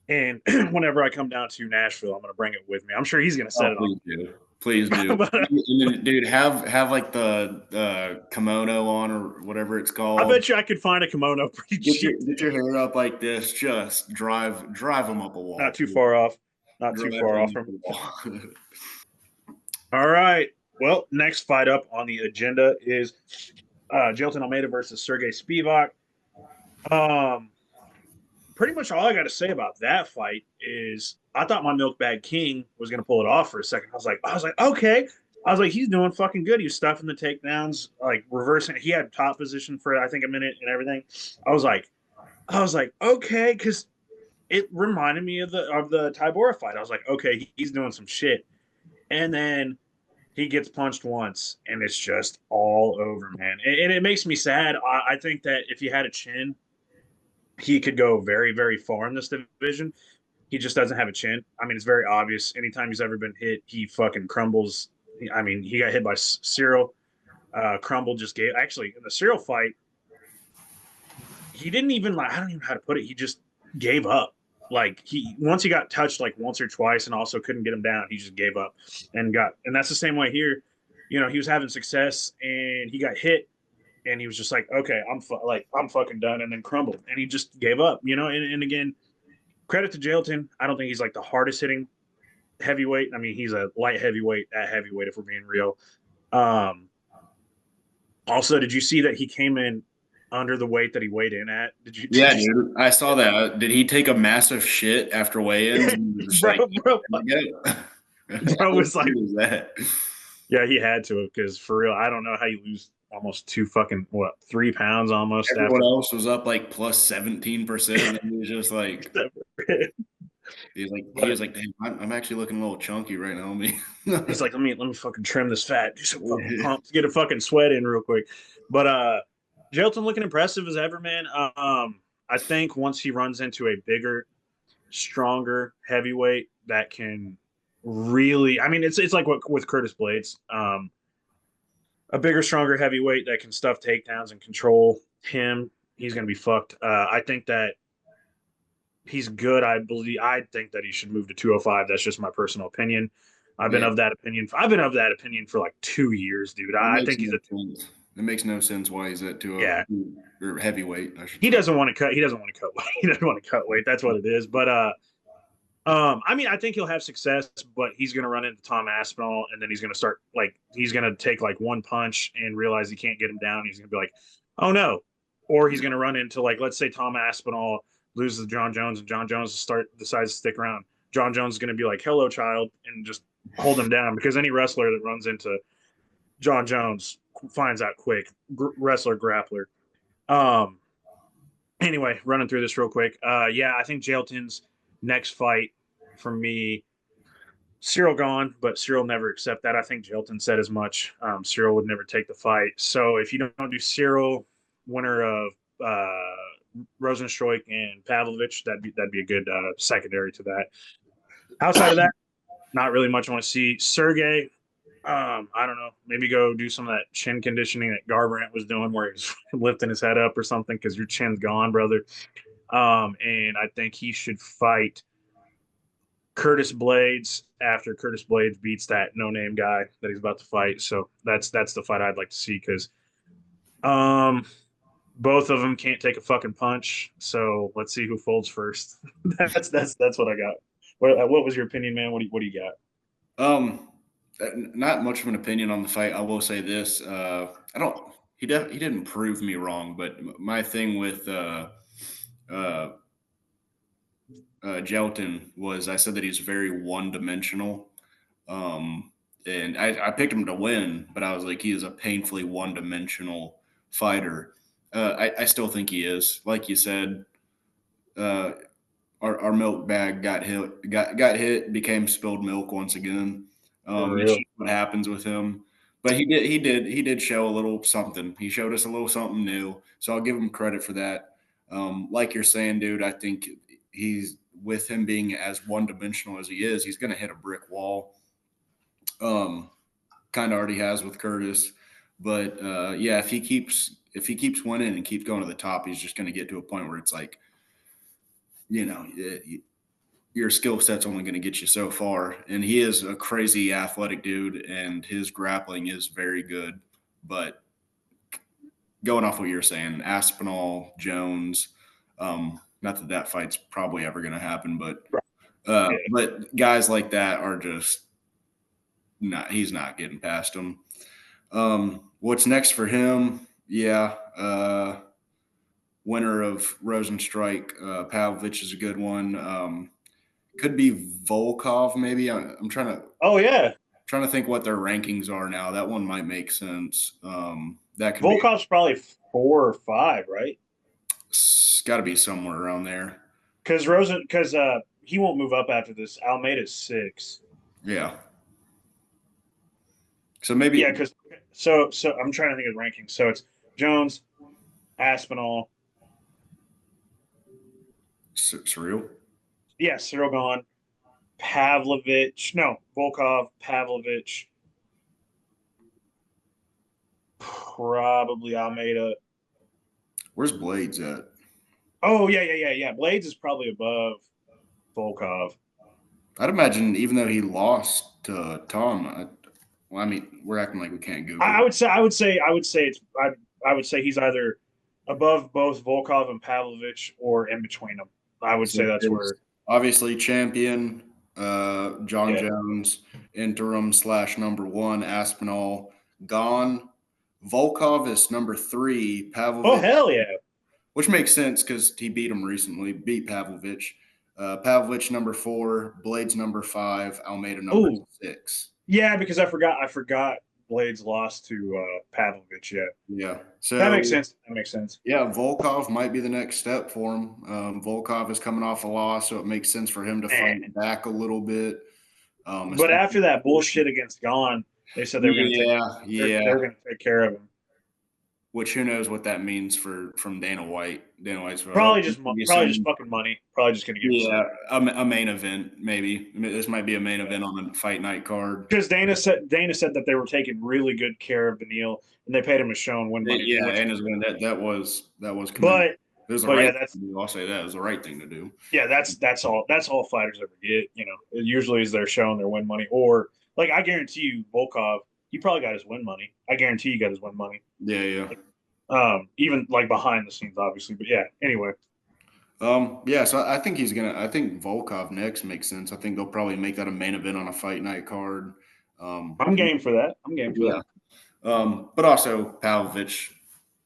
And whenever I come down to Nashville, I'm gonna bring it with me. I'm sure he's gonna set Oh, it please do. Please do. on. But And then, dude, have like the kimono on or whatever it's I called. bet you I could find a kimono pretty cheap. Get your hair up like this. Just drive them up a Not wall. too far off. Not too Drive far them off up from. a wall. All right. Well, next fight up on the agenda is Jailton Almeida versus Sergey Spivak. Um, Pretty much all I got to say about that fight is I thought my Milk Bag King was going to pull it off for a second. I was like, okay. I was like, he's doing fucking good. He was stuffing the takedowns, like reversing. He had top position for I think a minute and everything. I was like, okay, because it reminded me of the Tybora fight. I was like, okay, he's doing some shit. And then he gets punched once, and it's just all over, man. And it makes me sad. I think that if he had a chin, he could go very, very far in this division. He just doesn't have a chin. I mean, it's very obvious. Anytime he's ever been hit, he fucking crumbles. I mean, he got hit by Cyril. Crumble just gave. Actually, in the Cyril fight, he didn't even like. I don't even know how to put it. He just gave up. Like he once he got touched like once or twice, and also couldn't get him down. He just gave up and got. And that's the same way here. You know, he was having success and he got hit, and he was just like, okay, I'm fucking done, and then crumbled, and he just gave up. You know, and again, credit to Jailton. I don't think he's like the hardest hitting heavyweight. I mean, he's a light heavyweight at heavyweight if we're being real. Um, Also, did you see that he came in under the weight that he weighed in at? Yeah, Did you dude. I saw that. Did he take a massive shit after weigh-ins? And he was just bro, like, bro, go. bro How was like, weird is that? yeah, he had to because for real, I don't know how you lose almost 3 pounds almost Everyone after. else was up like plus 17%. And he was just like, he But was like, damn, I'm actually looking a little chunky right now, me. he's like, let me fucking trim this fat, do some fucking pumps, get a fucking sweat in real quick. But Jailton looking impressive as ever, man. I think once he runs into a bigger, stronger heavyweight that can really, I mean, it's like what with Curtis Blades, a bigger, stronger heavyweight that can stuff takedowns and control him. He's going to be fucked. I think that he's good. I think that he should move to 205. That's just my personal opinion. I've been Yeah, of that opinion. I've been of that opinion for like 2 years, dude. it I makes think he's no a sense. It makes no sense why he's at yeah. 202 or heavyweight, I should He say. doesn't want to cut. He doesn't want to cut weight. He doesn't want to cut weight. That's what it is. But I mean, I think he'll have success, but he's going to run into Tom Aspinall, and then he's going to start he's going to take like one punch and realize he can't get him down. He's going to be like, oh no, or he's going to run into like let's say Tom Aspinall loses to John Jones, and John Jones decides to stick around. John Jones is going to be like, hello, child, and just hold him down because any wrestler that runs into John Jones finds out quick. Wrestler, grappler. Um, anyway, running through this real quick. Yeah, I think Jailton's next fight for me. Cyril gone, but Cyril never accept that. I think Jailton said as much. Cyril would never take the fight. So if you don't do Cyril, winner of Rosenstruik and Pavlovich, that'd be a good secondary to that. Outside of that, not really much I want to see. Sergey, I don't know. Maybe go do some of that chin conditioning that Garbrandt was doing, where he's lifting his head up or something, because your chin's gone, brother. And I think he should fight Curtis Blades after Curtis Blades beats that no name guy that he's about to fight. So that's the fight I'd like to see, because um both of them can't take a fucking punch. So let's see who folds first. That's what I got. What was your opinion, man? What do you got? Um, not much of an opinion on the fight. I will say this: I don't. He didn't prove me wrong, but my thing with uh, Gelton was I said that he's very one dimensional. Um, and I picked him to win, but I was like, he is a painfully one dimensional fighter. I still think he is. Like you said, uh, our milk bag got hit, became spilled milk once again. For It's real. just what happens with him. But he did show a little something. He showed us a little something new. So I'll give him credit for that. Like you're saying, dude, I think he's with him being as one dimensional as he is, he's going to hit a brick wall. Um, Kind of already has with Curtis. But yeah, if he keeps winning and keeps going to the top, he's just going to get to a point where it's like, you know, your skill set's only going to get you so far. And he is a crazy athletic dude, and his grappling is very good. But going off what you're saying, Aspinall, Jones, not that that fight's probably ever going to happen, Yeah. but guys like that are just not. He's not getting past them. What's next for him? Yeah, winner of Rosenstrike, Pavlovich is a good one. Could be Volkov, maybe. I'm Oh yeah. trying to think what their rankings are now. That one might make sense. That could be. Volkov's probably 4 or 5, right? It's got to be somewhere around there. Because he won't move up after this. Almeida's 6. Yeah. So maybe Yeah, because so I'm trying to think of rankings. So it's Jones, Aspinall, surreal. yeah, Cyril gone, Pavlovich, no, Volkov, Pavlovich, probably Almeida. Where's Blades at? Oh yeah. Blades is probably above Volkov. I'd imagine even though he lost to Tom. Well, I mean, we're acting like we can't Google. I would say he's either above both Volkov and Pavlovich or in between them. I would So say that's it's where. obviously champion John Yeah. Jones, interim / number one Aspinall gone. Volkov is number 3. Oh Pavlovich, hell yeah. which makes sense because he beat him recently. Beat Pavlovich. Pavlovich number 4. Blades number 5. Almeida number Oh 6. yeah, because I forgot Blades lost to Pavlovich. Yeah, Yeah. that makes So sense. That makes sense. yeah, Volkov might be the next step for him. Volkov is coming off a loss, so it makes sense for him to Eh. fight back a little bit. But after Especially, that bullshit against Gone, they said they were going to take yeah, they yeah. were going to take care of him. Which who knows what that means for from Dana White. Dana White's give you Probably just some, fucking money. Probably just going to give him some. yeah, a main event maybe. I mean, this might be a main event on a fight night card. Because Dana said that they were taking really good care of Beneil and they paid him a show and win money, Yeah, which and was as great. when that was commendable. But It was the but right yeah, thing to do. I'll say that it was the right thing to do. that's all fighters ever get. It usually is their show and their win money. Or like I guarantee you, Volkov, he probably got his win money. I guarantee you got his win money. Yeah, yeah. Even like behind the scenes, obviously. But yeah, anyway. Yeah, so I think I think Volkov next makes sense. I think they'll probably make that a main event on a fight night card. I'm game for that. I'm game for Yeah. that. But also Pavlovich,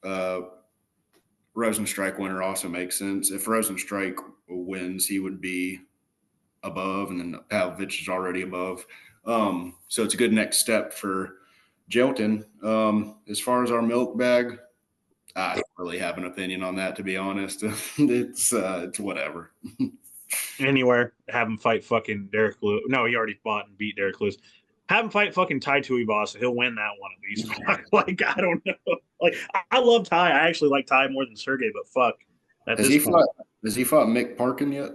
uh, Rosenstrike winner also makes sense. If Rosenstrike wins, he would be above, and then Pavlovich is already above. So it's a good next step for Jilton. As far as our milk bag, I don't really have an opinion on that, to be honest. It's whatever. Anywhere, have him fight fucking Derek Lewis. No, he already fought and beat Derek Lewis. Have him fight fucking Tai Tuivasa. He'll win that one at least. Like I don't know. Like I love Ty. I actually like Ty more than Sergey, but fuck at Has this he point. fought? Has he fought Mick Parkin yet?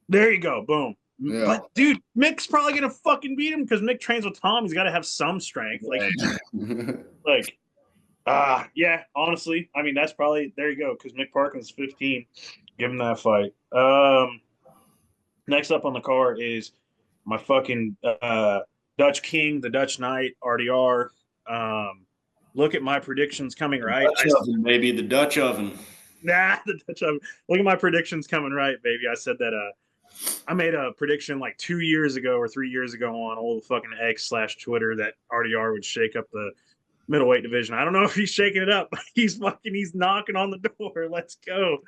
There you go. Boom. Yeah. But dude, Mick's probably gonna fucking beat him because Mick trains with Tom. He's got to have some strength. Like he just Right. like yeah. Honestly, I mean that's probably there you go because Mick Parkin's 15. Give him that fight. Next up on the card is my fucking Dutch King, the Dutch Knight, RDR. Look at my predictions coming right. Dutch oven, baby, the Dutch oven. The Dutch oven. Look at my predictions coming right, baby. I said that I made a prediction like 2 years ago or 3 years ago on old fucking X/Twitter that RDR would shake up the middleweight division. I don't know if he's shaking it up, but he's knocking on the door. Let's go.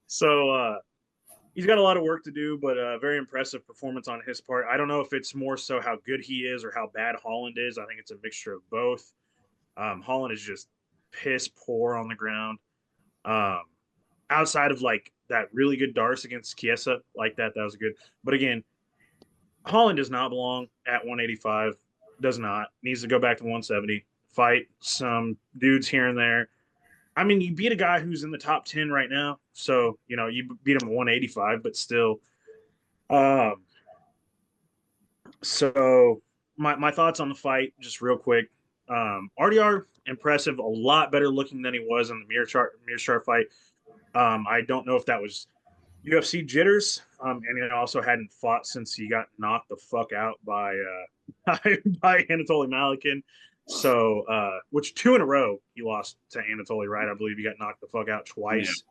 So he's got a lot of work to do, but a very impressive performance on his part. I don't know if it's more so how good he is or how bad Holland is. I think it's a mixture of both. Holland is just piss poor on the ground. Um, Outside of like that really good Darce against Chiesa, like that was good. But again, Holland does not belong at 185. Does not. Needs to go back to 170. Fight some dudes here and there. I mean, you beat a guy who's in the top 10 right now. So, you beat him at 185, but still. Um, so my thoughts on the fight, just real quick. RDR impressive, a lot better looking than he was in the mirror chart fight. I don't know if that was UFC jitters, and he also hadn't fought since he got knocked the fuck out by by Anatoly Malikin. So, which 2 in a row he lost to Anatoly, right? I believe he got knocked the fuck out twice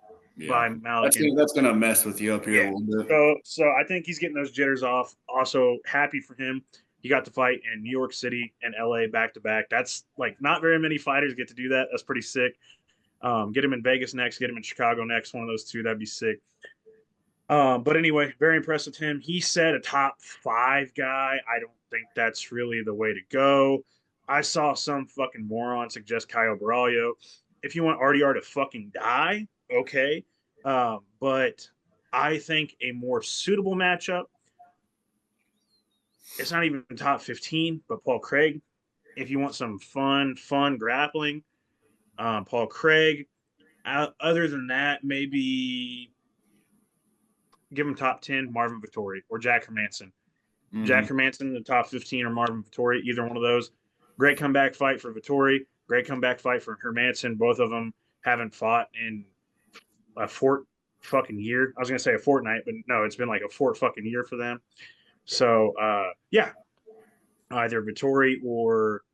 by Yeah. Malikin. That's gonna mess with you up here Yeah. a little bit. So I think he's getting those jitters off. Also happy for him. He got to fight in New York City and LA back to back. That's like not very many fighters get to do that. That's pretty sick. Get him in Vegas next, get him in Chicago next, one of those two. That'd be sick. But anyway, very impressed with him. He said a top 5 guy. I don't think that's really the way to go. I saw some fucking moron suggest Kyle Baralho. If you want RDR to fucking die, okay. But I think a more suitable matchup, it's not even top 15, but Paul Craig. If you want some fun grappling, Paul Craig. Other than that, maybe give him top 10, Marvin Vettori or Jack Hermanson. Mm-hmm. Jack Hermanson in the top 15 or Marvin Vettori, either one of those. Great comeback fight for Vettori. Great comeback fight for Hermanson. Both of them haven't fought in a fucking year. I was going to say a fortnight, but no, it's been like a fucking year for them. So, yeah, either Vettori or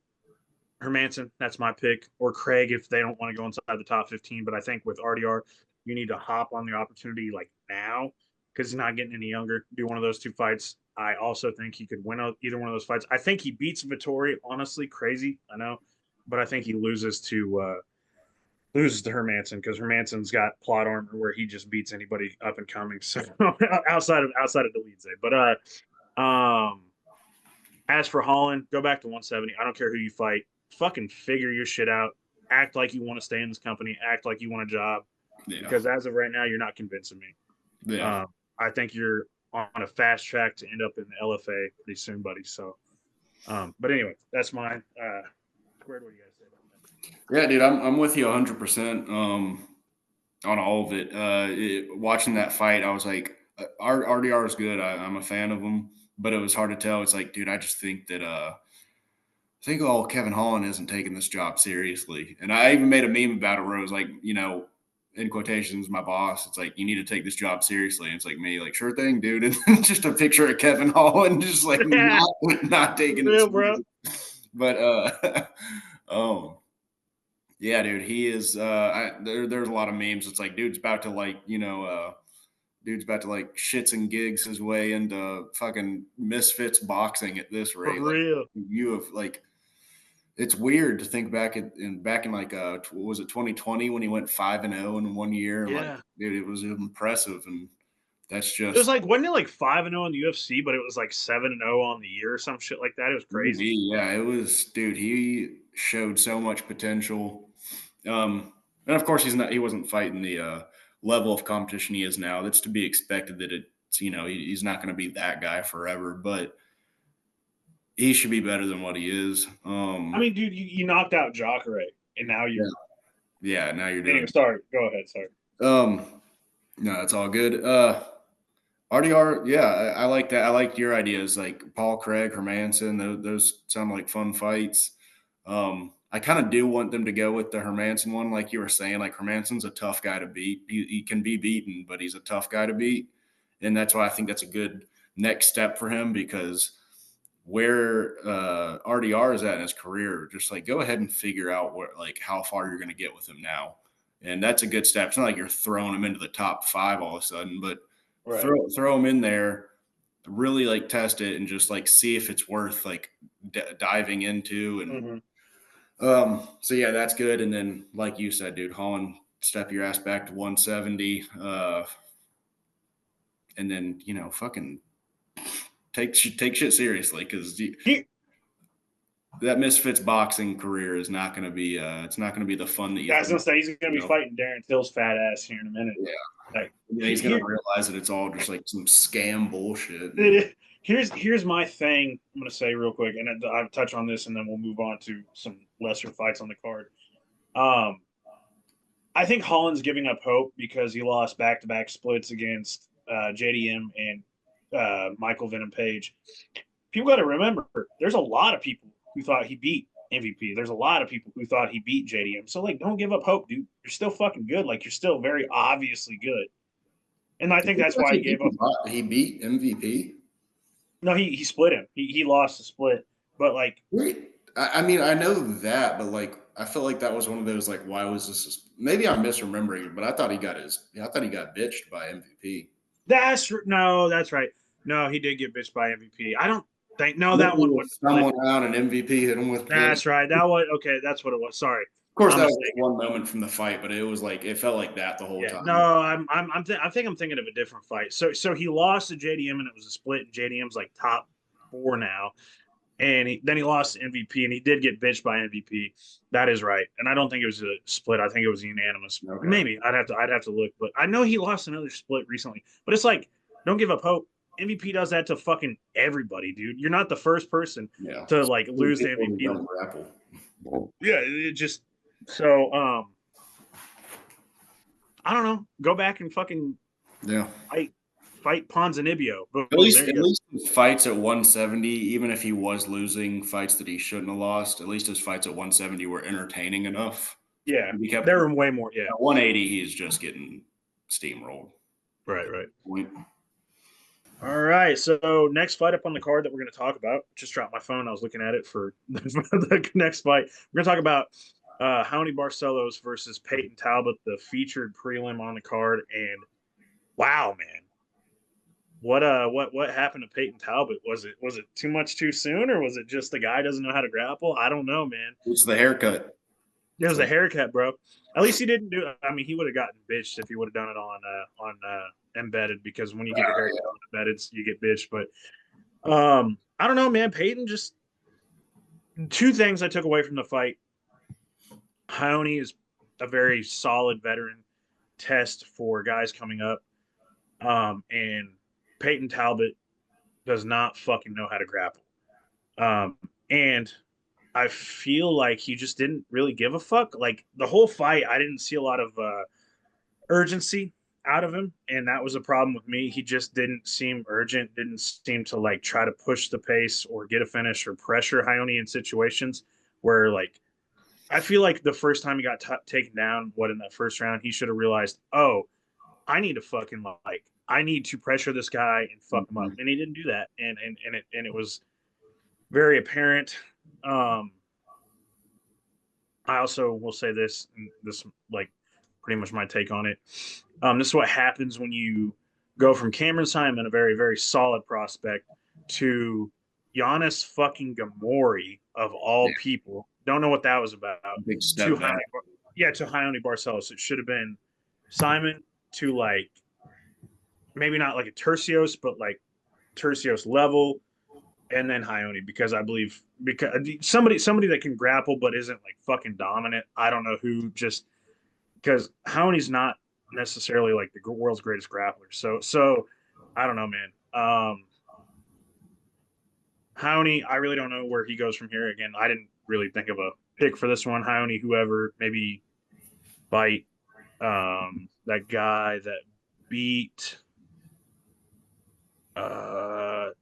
Hermanson. That's my pick. Or Craig if they don't want to go inside the top 15. But I think with RDR, you need to hop on the opportunity like now because he's not getting any younger. Do one of those 2 fights. I also think he could win either one of those fights. I think he beats Vettori. Honestly, crazy, I know, but I think he loses to Hermanson because Hermanson's got plot armor where he just beats anybody up and coming. So outside of Delize, but as for Holland, go back to 170. I don't care who you fight. Fucking figure your shit out. Act like you want to stay in this company. Act like you want a job. Yeah. Because as of right now, you're not convincing me. Yeah. I think you're on a fast track to end up in the LFA pretty soon, buddy. So, but anyway, that's mine. Squared, what do you guys say about that? Yeah, dude, I'm with you 100% on all of it. Watching that fight, I was like, RDR is good. I'm a fan of him, but it was hard to tell. It's like, dude, I just think that I think Kevin Holland isn't taking this job seriously. And I even made a meme about it where it was like, in quotations, my boss, it's like, you need to take this job seriously. And it's like me, like, sure thing, dude. And just a picture of Kevin Holland just like not taking it bro. But yeah, dude, he is there's a lot of memes. It's like dude's about to shits and gigs his way into fucking misfits boxing at this rate. For real. Like, you have like, it's weird to think back in like what was it 2020 when he went 5-0 in 1 year? Yeah. Like, dude, it was impressive, and that's just. It was like wasn't it like 5-0 in the UFC, but it was like 7-0 on the year or some shit like that. It was crazy. Yeah, it was, dude. showed so much potential. And of course, he wasn't fighting the level of competition he is now. That's to be expected. That it's he's not going to be that guy forever, but he should be better than what he is. I mean, dude, you knocked out Jacare, and now Yeah, you're. yeah. Now you're Anyway, doing. sorry. Go ahead. Sorry. No, it's all good. RDR, yeah, I like that. I like your ideas, like Paul Craig, Hermanson. Those sound like fun fights. I kind of do want them to go with the Hermanson one, like you were saying. Like Hermanson's a tough guy to beat. He can be beaten, but he's a tough guy to beat, and that's why I think that's a good next step for him because where RDR is at in his career, just like go ahead and figure out where like how far you're going to get with him now, and that's a good step. It's not like you're throwing him into the top 5 all of a sudden, but Right. throw him in there, really like test it and just like see if it's worth like diving into. And Mm-hmm. so yeah, that's good. And then like you said, dude, Holland, step your ass back to 170, and then fucking take shit seriously because that Misfits boxing career is not going to be it's not going to be the fun that you I was think. gonna say he's gonna be fighting Darren Till's fat ass here in a minute. Yeah, Like he's going to realize that it's all just like some scam bullshit. here's my thing. I'm gonna say real quick, and I'll touch on this, and then we'll move on to some lesser fights on the card. Um, I think Holland's giving up hope because he lost back-to-back splits against JDM and Michael Venom Page. People got to remember, there's a lot of people who thought he beat MVP. There's a lot of people who thought he beat JDM. So like, don't give up hope, dude. You're still fucking good. Like, you're still very obviously good. And I think that's why he gave up. He beat MVP. No, he split him. He lost the split, but like, Wait, I mean, I know that, but like, I felt like that was one of those like, why was this? Maybe I'm misremembering it, but I thought he got bitched by MVP. that's right. No, he did get bitched by MVP. I don't think that one Maybe wouldn't someone around and MVP hit him with. That's right. That was okay. That's what it was. Sorry. Of course, I'm that was mistaken. one moment from the fight, but it was like it felt like that the whole Yeah. time. No, I think I'm thinking of a different fight. So he lost to JDM and it was a split. And JDM's like top 4 now, and then he lost to MVP and he did get bitched by MVP. That is right. And I don't think it was a split. I think it was unanimous. Okay. Maybe I'd have to look, but I know he lost another split recently. But it's like, don't give up hope. MVP does that to fucking everybody, dude. You're not the first person to like lose to MVP. Yeah, it just so I don't know. Go back and fucking fight Ponzinibbio. At least his fights at 170, even if he was losing fights that he shouldn't have lost, at least his fights at 170 were entertaining enough. Yeah, there were way more. Yeah, at 180, he's just getting steamrolled. Right. All right. So next fight up on the card that we're going to talk about. Just dropped my phone. I was looking at it for the next fight. We're going to talk about Raoni Barcelos versus Peyton Talbot, the featured prelim on the card. And wow, man, what happened to Peyton Talbot? Was it too much too soon, or was it just the guy doesn't know how to grapple? I don't know, man. It's the haircut. It was the haircut, bro. At least he didn't do it. I mean, he would have gotten bitched if he would have done it on embedded, because when you get your haircut on embedded, you get bitched. But I don't know, man. Peyton, just two things I took away from the fight. Raoni is a very solid veteran test for guys coming up. And Peyton Talbot does not fucking know how to grapple. And I feel like he just didn't really give a fuck. Like the whole fight, I didn't see a lot of urgency out of him, and that was a problem with me. He just didn't seem urgent, didn't seem to like try to push the pace or get a finish or pressure Raoni in situations where like I feel like the first time he got taken down, in that first round, he should have realized, oh, I need to fucking I need to pressure this guy and fuck him up, and he didn't do that, and it was very apparent. I also will say this, and this like pretty much my take on it. This is what happens when you go from Cameron Simon, a very, very solid prospect, to Giannis fucking Gamori of all people. Don't know what that was about. Big step back. To Raoni Barcelos. It should have been Simon to maybe not like a Tercios, but like Tercios level. and then Ione, because I believe because somebody that can grapple but isn't like fucking dominant. I don't know who, just because Ione's not necessarily like the world's greatest grappler. So I don't know, man. Ione, I really don't know where he goes from here. Again, I didn't really think of a pick for this one. Ione, whoever, maybe fight that guy that beat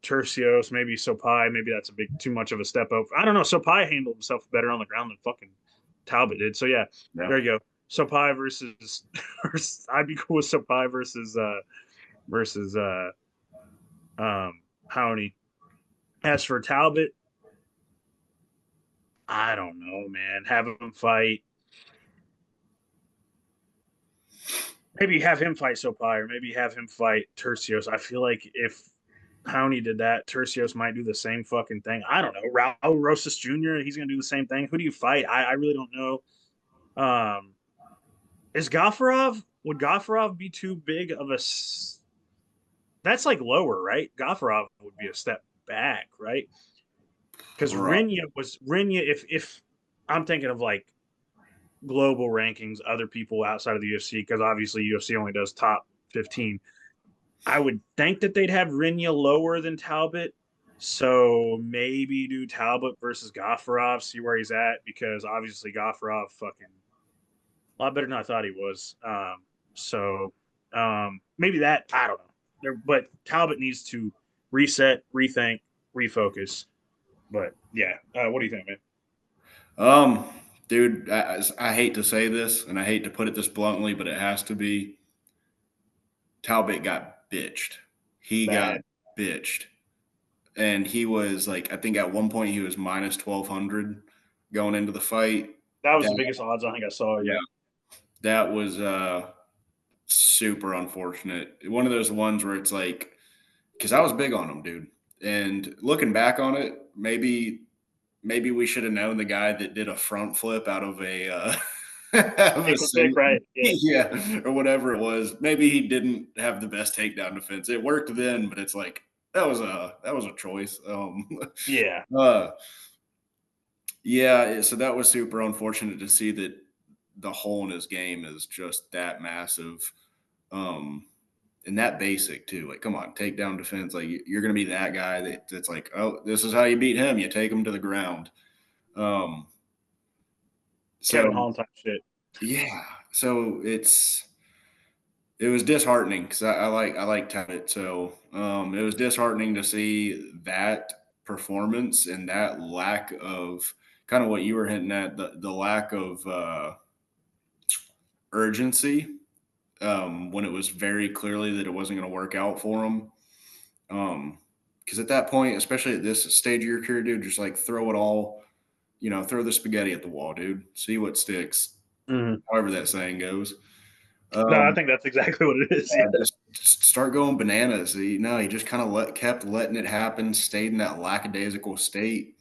Tercios, maybe Sopai, maybe that's a big too much of a step up. I don't know. Sopai handled himself better on the ground than fucking Talbot did. So yeah, Yeah. there you go. Sopai versus, I'd be cool with Sopai versus Howney. As for Talbot, I don't know, man. Have him fight. Maybe have him fight Sopai, or maybe have him fight Tercios. I feel like if Howney did that, Tercios might do the same fucking thing. I don't know. Raul Rosas Jr., he's going to do the same thing. Who do you fight? I really don't know. Is Gaffarov? Would Gaffarov be too big of a? That's like lower, right? Gaffarov would be a step back, right? Because Right. Rinya. If I'm thinking of like global rankings, other people outside of the UFC, because obviously UFC only does top 15. I would think that they'd have Rinya lower than Talbot. So maybe do Talbot versus Gaffarov, see where he's at, because obviously Gaffarov fucking a lot better than I thought he was. Maybe that, I don't know. But Talbot needs to reset, rethink, refocus. But yeah, what do you think, man? Um, Dude, I hate to say this and I hate to put it this bluntly, but it has to be. Talbot got bitched. He got Bad. bitched. And he was like, I think at one point he was minus 1,200 going into the fight. That was the That, biggest odds I think I saw. yeah, Yeah. that was super unfortunate. One of those ones where it's like, because I was big on him, dude. And looking back on it, maybe we should have known the guy that did a front flip out of a out of a Ankle kick, right? Yeah. yeah, or whatever it was. Maybe he didn't have the best takedown defense. It worked then, but it's like that was a choice. Yeah. Uh, yeah, so that was super unfortunate to see that the hole in his game is just that massive. Um, and that basic too. Like, come on, takedown defense. Like, you're going to be that guy that's like, oh, this is how you beat him. You take him to the ground. Um, so Kevin Holland type shit. yeah, so it was disheartening because I like Talbot. So it was disheartening to see that performance and that lack of kind of what you were hinting at, the lack of urgency when it was very clearly that it wasn't going to work out for him. Because at that point, especially at this stage of your career, dude, just like throw it all, throw the spaghetti at the wall, dude. See what sticks. Mm-hmm. However that saying goes. No, I Um, think that's exactly what it is. Yeah. just start going bananas. He just kind of kept letting it happen, stayed in that lackadaisical state.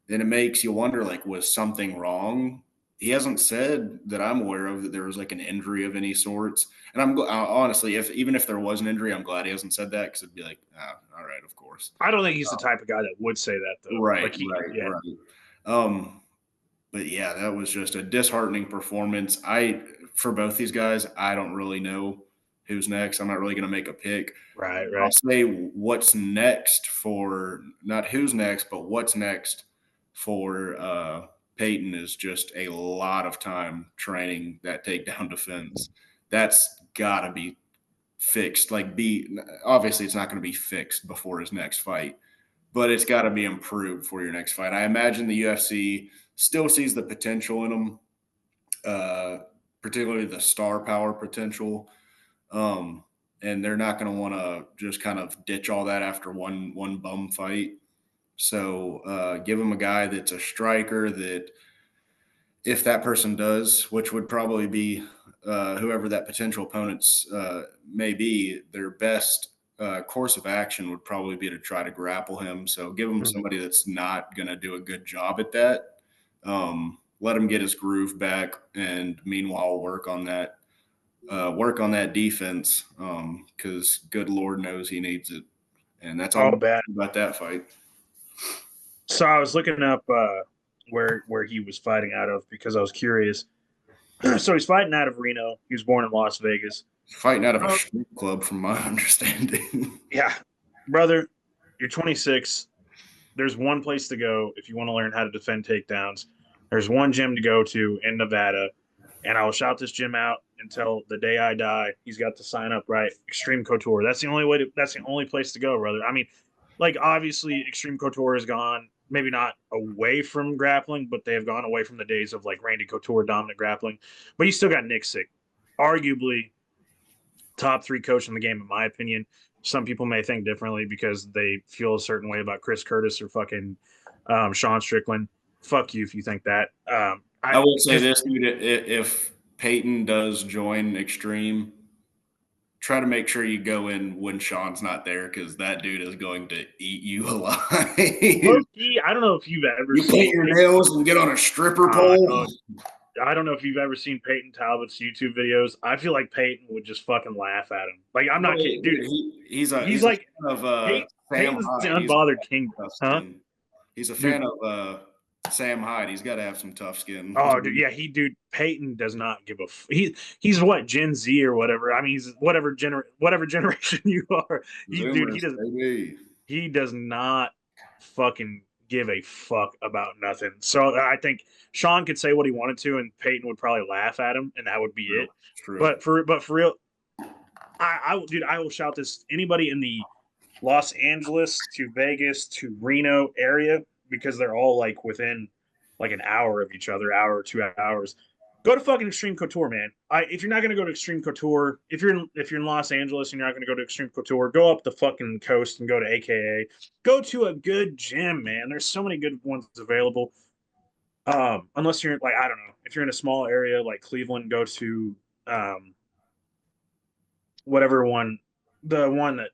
Then it makes you wonder, like, was something wrong? He hasn't said that I'm aware of that there was like an injury of any sorts. And honestly, if even if there was an injury, I'm glad he hasn't said that because it'd be like, all right, of course. I don't think he's the type of guy that would say that though. Right, Like right, yeah, right. Um, but yeah, that was just a disheartening performance. For both these guys, I don't really know who's next. I'm not really going to make a pick. right, I'll right. say what's next for not who's next, but what's next for Peyton is just a lot of time training that takedown defense. That's got to be fixed. Obviously, it's not going to be fixed before his next fight, but it's got to be improved for your next fight. I imagine the UFC still sees the potential in him, uh, particularly the star power potential. Um, and they're not going to want to just kind of ditch all that after one bum fight. So give him a guy that's a striker that if that person does, which would probably be whoever that potential opponent's may be, their best course of action would probably be to try to grapple him. So give him Mhm. somebody that's not going to do a good job at that. Let him get his groove back, and meanwhile work on that defense because good Lord knows he needs it. And that's all Oh, bad. about that fight. So I was looking up where he was fighting out of because I was curious. So he's fighting out of Reno. He was born in Las Vegas. Fighting out of a Oh, strip club, from my understanding. yeah, brother, you're 26. There's one place to go if you want to learn how to defend takedowns. There's one gym to go to in Nevada, and I will shout this gym out until the day I die. He's got to sign up, right? Extreme Couture. That's the only way. That's the only place to go, brother. I mean, like obviously, Extreme Couture is gone. Maybe not away from grappling, but they have gone away from the days of like Randy Couture dominant grappling. But you still got Nick Sick, arguably top three coach in the game, in my opinion. Some people may think differently because they feel a certain way about Chris Curtis or fucking Sean Strickland. Fuck you if you think that. I will say Just this, dude: if Peyton does join Extreme, try to make sure you go in when Sean's not there, because that dude is going to eat you alive. low key. I don't know if you've ever You paint seen your Peyton. nails and get on a stripper pole. No, I don't know if you've ever seen Peyton Talbot's YouTube videos. I feel like Peyton would just fucking laugh at him. Like I'm not kidding, dude. He's He's a like fan of Sam Peyton's the Hyde. He's got unbothered to king, have tough huh? skin. He's a Dude, fan of Sam Hyde. He's got to have some tough skin. oh, dude, yeah, dude, Peyton does not give a. He's what Gen Z or whatever. I mean, he's whatever generation you are. Dude, Zoomers, baby. he does not fucking give a fuck about nothing. So I think Sean could say what he wanted to, and Peyton would probably laugh at him, and that would be True. it. True. But for real, dude, I will shout this. Anybody in the Los Angeles to Vegas to Reno area, because they're all like within like an hour of each other, hour or 2 hours. Go to fucking Extreme Couture, man. If you're not gonna go to Extreme Couture, if you're in Los Angeles and you're not gonna go to Extreme Couture, go up the fucking coast and go to AKA. Go to a good gym, man. There's so many good ones available. Unless you're like I don't know, if you're in a small area like Cleveland, go to um, whatever one, the one that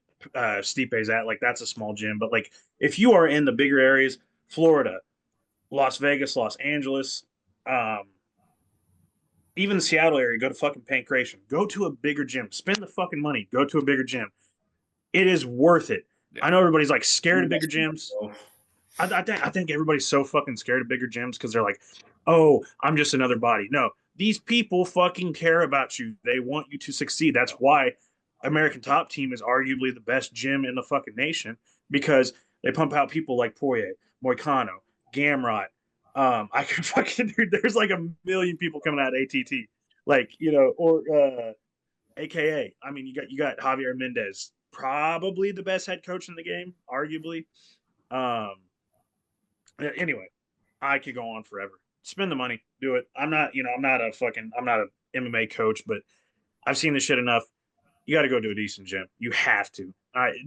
Stipe's at. Like that's a small gym, but like if you are in the bigger areas, Florida, Las Vegas, Los Angeles, um, even the Seattle area, go to fucking Pancration. Go to a bigger gym. Spend the fucking money. Go to a bigger gym. It is worth it. Yeah. I know everybody's like scared of bigger gyms. I think everybody's so fucking scared of bigger gyms because they're like, oh, I'm just another body. No, these people fucking care about you. They want you to succeed. That's why American Top Team is arguably the best gym in the fucking nation because they pump out people like Poirier, Moicano, Gamrot. I could fucking there's like a million people coming out of ATT, like or AKA. I mean, you got Javier Mendez, probably the best head coach in the game, arguably. Um, anyway, I could go on forever. Spend the money, do it. I'm not a MMA coach, but I've seen this shit enough. You got to go to a decent gym. You have to.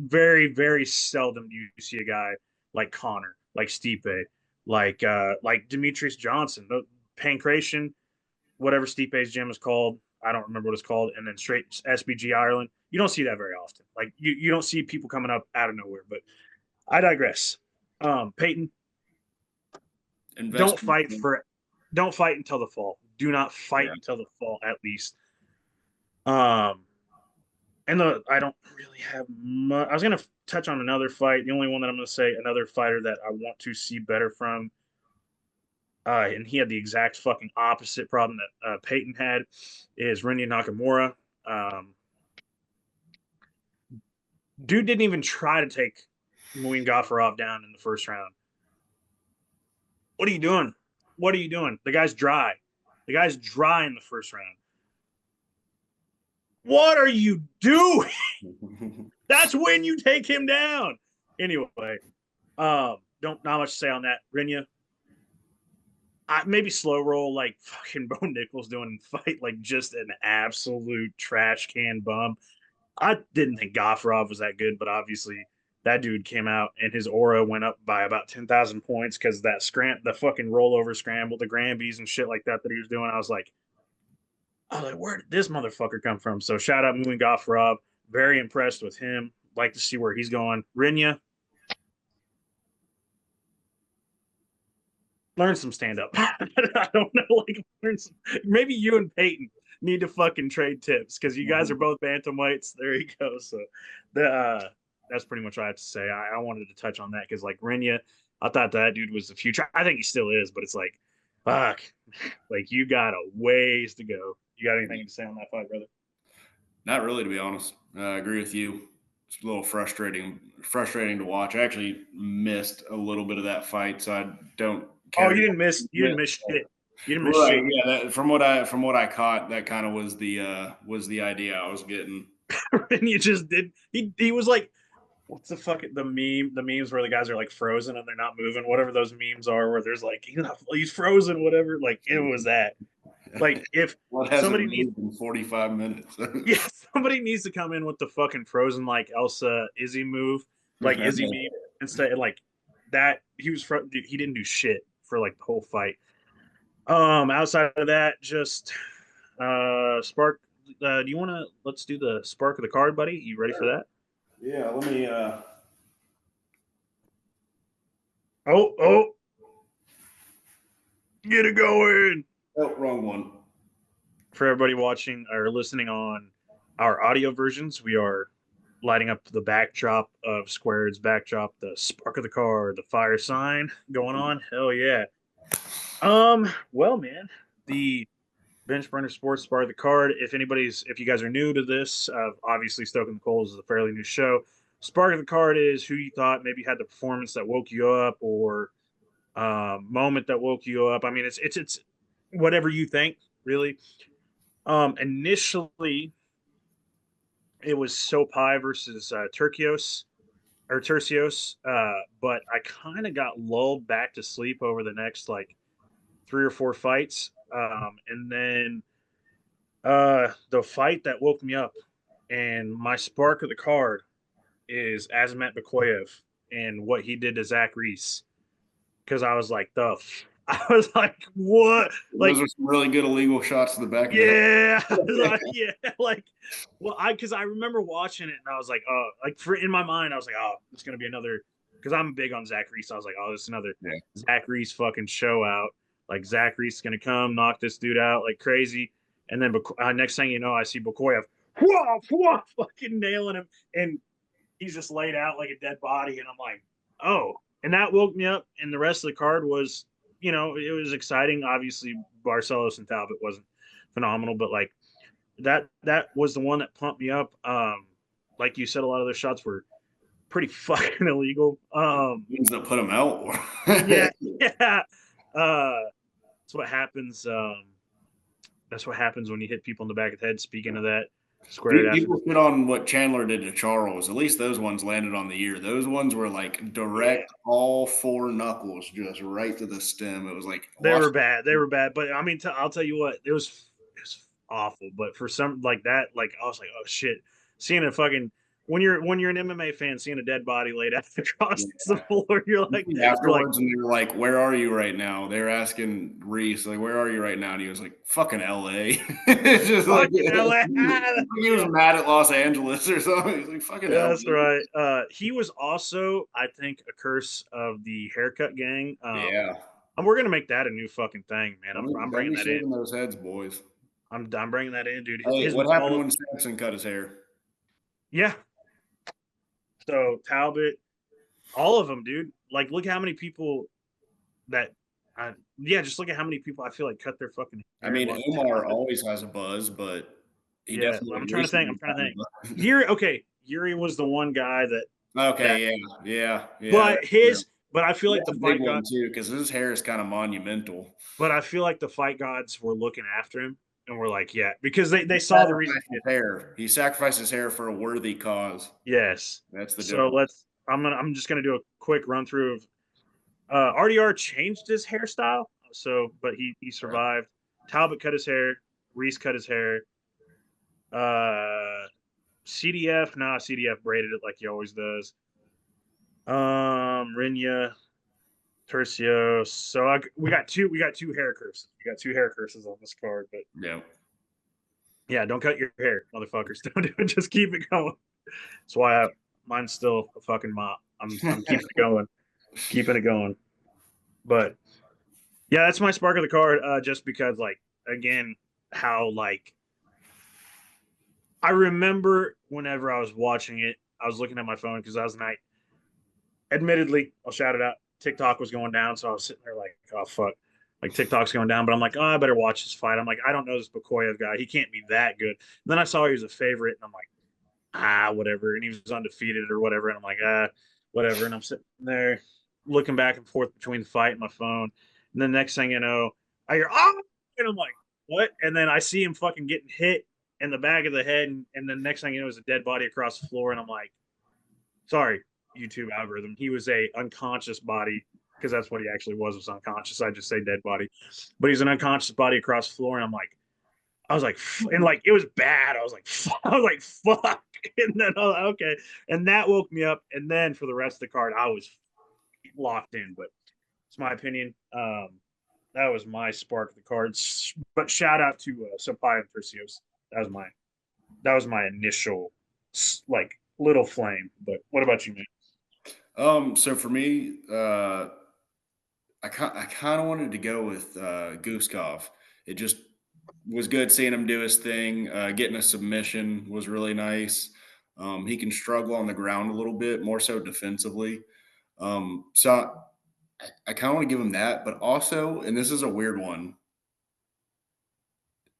Very, very seldom do you see a guy like Connor, like Stipe, like Demetrius Johnson, the Pancration, whatever Stipe's gym is called. I don't remember what it's called, and then straight SBG Ireland. You don't see that very often. Like you don't see people coming up out of nowhere. But I digress. Peyton, don't Investment. fight for don't fight until the fall. Do not fight Yeah. until the fall at least. Um I don't really have much. I was gonna touch on another fight. The only one that I'm gonna say another fighter that I want to see better from, and he had the exact fucking opposite problem that Peyton had, is Rinya Nakamura. Um, Dude didn't even try to take Muin Gafurov down in the first round. What are you doing? What are you doing? The guy's dry. The guy's dry in the first round. What are you doing? That's when you take him down. Anyway, don't not much to say on that. Rinya, maybe slow roll like fucking Bo Nichols doing fight like just an absolute trash can bum. I didn't think Gafurov was that good, but obviously that dude came out and his aura went up by about 10,000 points because the fucking rollover scramble, the Granbies and shit like that he was doing. I was like, where did this motherfucker come from? So shout out Muin Gafurov. Very impressed with him. Like to see where he's going. Rinya, learn some stand up. I don't know, like maybe you and Peyton need to fucking trade tips because you guys are both bantamweights. There you go. So the that's pretty much what I have to say. I wanted to touch on that because like Renya, I thought that dude was the future. I think he still is, but it's like, fuck, like you got a ways to go. You got anything to say on that fight, brother? Not really, to be honest. I agree with you. It's a little frustrating to watch. I actually missed a little bit of that fight, so I don't Oh, care to. you didn't miss shit. You didn't miss Right? shit. Yeah. From what I caught, that kind of was the idea I was getting. And you just did. He was like, what's the fucking the memes where the guys are like frozen and they're not moving, whatever those memes are, where there's like he's frozen, whatever. Like it was that. Like if What hasn't somebody needs, moved in 45 minutes? yeah, somebody needs to come in with the fucking frozen like Elsa Izzy move, like Izzy meme instead. Like that, he didn't do shit for like the whole fight. Outside of that, just Spark. Do you want to let's do the spark of the card, buddy? You ready for that? Yeah. Let me. Oh, get it going. Oh, wrong one. For everybody watching or listening on our audio versions, we are lighting up the backdrop of Squared's backdrop, the spark of the card, the fire sign going on. Hell yeah. Well, man, the Bench Burner Sports Bar the card. If you guys are new to this, obviously Stoking the Coals is a fairly new show. Spark of the card is who you thought maybe had the performance that woke you up or moment that woke you up. I mean, it's whatever you think, really. Initially, it was Sopai versus Tercios, but I kind of got lulled back to sleep over the next like 3 or 4 fights, and then the fight that woke me up and my spark of the card is Azamat Bakoyev and what he did to Zach Reese. Because I was like, I was like, what? Like, Those are some really good illegal shots to the back of the head. yeah, like, yeah, like, well, because I remember watching it and I was like, oh, like in my mind, I was like, oh, it's gonna be another. Because I'm big on Zach Reese, I was like, oh, this is another Zach Reese fucking show out. Like Zach Reese is gonna come knock this dude out like crazy, and then next thing you know, I see Bakoyev, whoa, fucking nailing him, and he's just laid out like a dead body, and I'm like, oh, and that woke me up. And the rest of the card was, it was exciting. Obviously, Barcelos and Talbot wasn't phenomenal, but like that was the one that pumped me up. Like you said, a lot of those shots were pretty fucking illegal. Things that put them out. Yeah, yeah. That's what happens. That's what happens when you hit people in the back of the head. Speaking of that, squared People shit on what Chandler did to Charles. At least those ones landed on the ear. Those ones were like direct, all 4 knuckles, just right to the stem. It was like they were bad. They were bad. But I mean, I'll tell you what, it was awful. But for some like that, like I was like, oh shit, seeing a fucking when you're an MMA fan, seeing a dead body laid out across the floor, you're like afterwards, and they were like, "Where are you right now?" They were asking Reese, like, "Where are you right now?" And he was like, "Fucking LA." It's just like LA. He was mad at Los Angeles or something. He's like, "Fucking LA." That's right. He was also, I think, a curse of the haircut gang. Yeah, and we're gonna make that a new fucking thing, man. I'm don't bringing be that in. shaving those heads, boys. I'm bringing that in, dude. Hey, His what happened mullet, when Samson cut his hair? yeah. So Talbot, all of them, dude. Like, look how many people that, yeah, just look at how many people I feel like cut their fucking I hair. mean, Omar always has a buzz, but he Yeah, definitely. I'm trying to think. Yuri was the one guy that. Okay, yeah. But I feel like the big fight one god. too, because his hair is kind of monumental. But I feel like the fight gods were looking after him and were like, yeah, because they saw the reason. Hair. He sacrificed his hair for a worthy cause. Yes. That's the So difference. I'm just gonna do a quick run through of RDR changed his hairstyle, but he survived. Talbot cut his hair, Reese cut his hair. CDF braided it like he always does. Rinya, Tercio. So we got two hair curses. We got 2 hair curses on this card, but yeah, don't cut your hair, motherfuckers. Don't do it. Just keep it going. That's why mine's still a fucking mop. I'm keeping it going, keeping it going. But yeah, that's my spark of the card. Just because, like, again, how like I remember whenever I was watching it, I was looking at my phone because I was night. Admittedly, I'll shout it out. TikTok was going down, so I was sitting there like, oh fuck, like TikTok's going down. But I'm like, oh, I better watch this fight. I'm like, I don't know this Bakoyev guy. He can't be that good. And then I saw he was a favorite, and I'm like, whatever. And he was undefeated or whatever. And I'm like, whatever. And I'm sitting there looking back and forth between the fight and my phone. And then next thing you know, I hear, and I'm like, what? And then I see him fucking getting hit in the back of the head. And then next thing you know, is a dead body across the floor. And I'm like, sorry, YouTube algorithm. He was a unconscious body because that's what he actually was unconscious. I just say dead body, but he's an unconscious body across the floor. And I was like, and like it was bad. I was like, fuck. And then okay, and that woke me up. And then for the rest of the card, I was locked in. But it's my opinion. That was my spark of the cards. But shout out to Sapai and Perseus. That was my initial like little flame. But what about you, man? So for me, I kind of wanted to go with Guskov. It just was good seeing him do his thing. Getting a submission was really nice. He can struggle on the ground a little bit, more so defensively. So I kind of want to give him that, but also, and this is a weird one.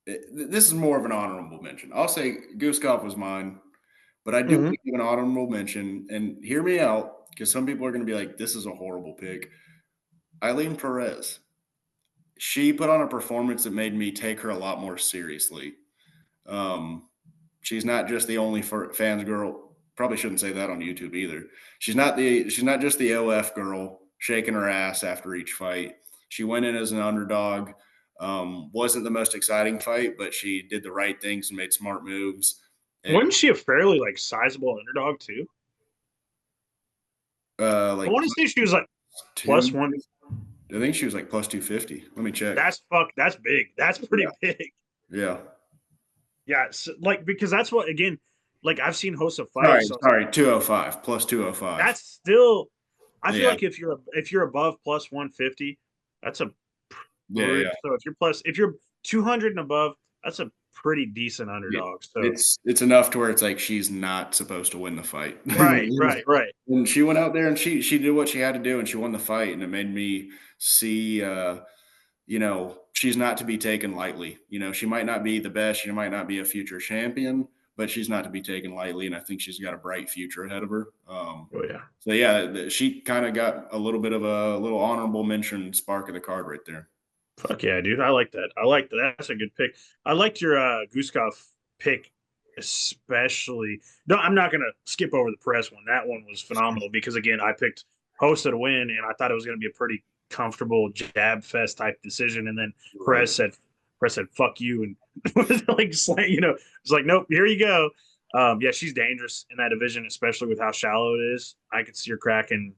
This is more of an honorable mention. I'll say Guskov was mine, but I do want Mm-hmm. to give an honorable mention. And hear me out, because some people are going to be like, "This is a horrible pick." Eileen Perez. She put on a performance that made me take her a lot more seriously. Um, she's not just the only fans girl. Probably shouldn't say that on YouTube either. She's not just the OF girl shaking her ass after each fight. She went in as an underdog. Wasn't the most exciting fight, but she did the right things and made smart moves. And Wasn't she a fairly like sizable underdog too? I like want to say she was like two, plus one. I think she was like plus 250. Let me check. That's big. That's pretty Yeah. big. Yeah. Yeah, so, like because that's what again, like I've seen hosts of Sorry, fights, so sorry, 205 plus 205. that's still. I feel Yeah, like if you're above plus 150, that's a yeah. so if you're 200 and above, that's a pretty decent Yeah. underdog. So It's enough to where it's like she's not supposed to win the fight. right. And she went out there and she did what she had to do and she won the fight, and it made me see she's not to be taken lightly. She might not be the best, she might not be a future champion, but she's not to be taken lightly, and I think she's got a bright future ahead of her. Oh yeah. So yeah, she kind of got a little bit of a little honorable mention spark of the card right there. Fuck yeah, dude. I like that. I like that. That's a good pick. I liked your Guskov pick, especially. No, I'm not gonna skip over the press one. That one was phenomenal because again, I picked Hosta to win, and I thought it was gonna be a pretty comfortable jab fest type decision. And then Right. Press said, fuck you, and was like it's like, nope, here you go. Yeah, she's dangerous in that division, especially with how shallow it is. I could see her cracking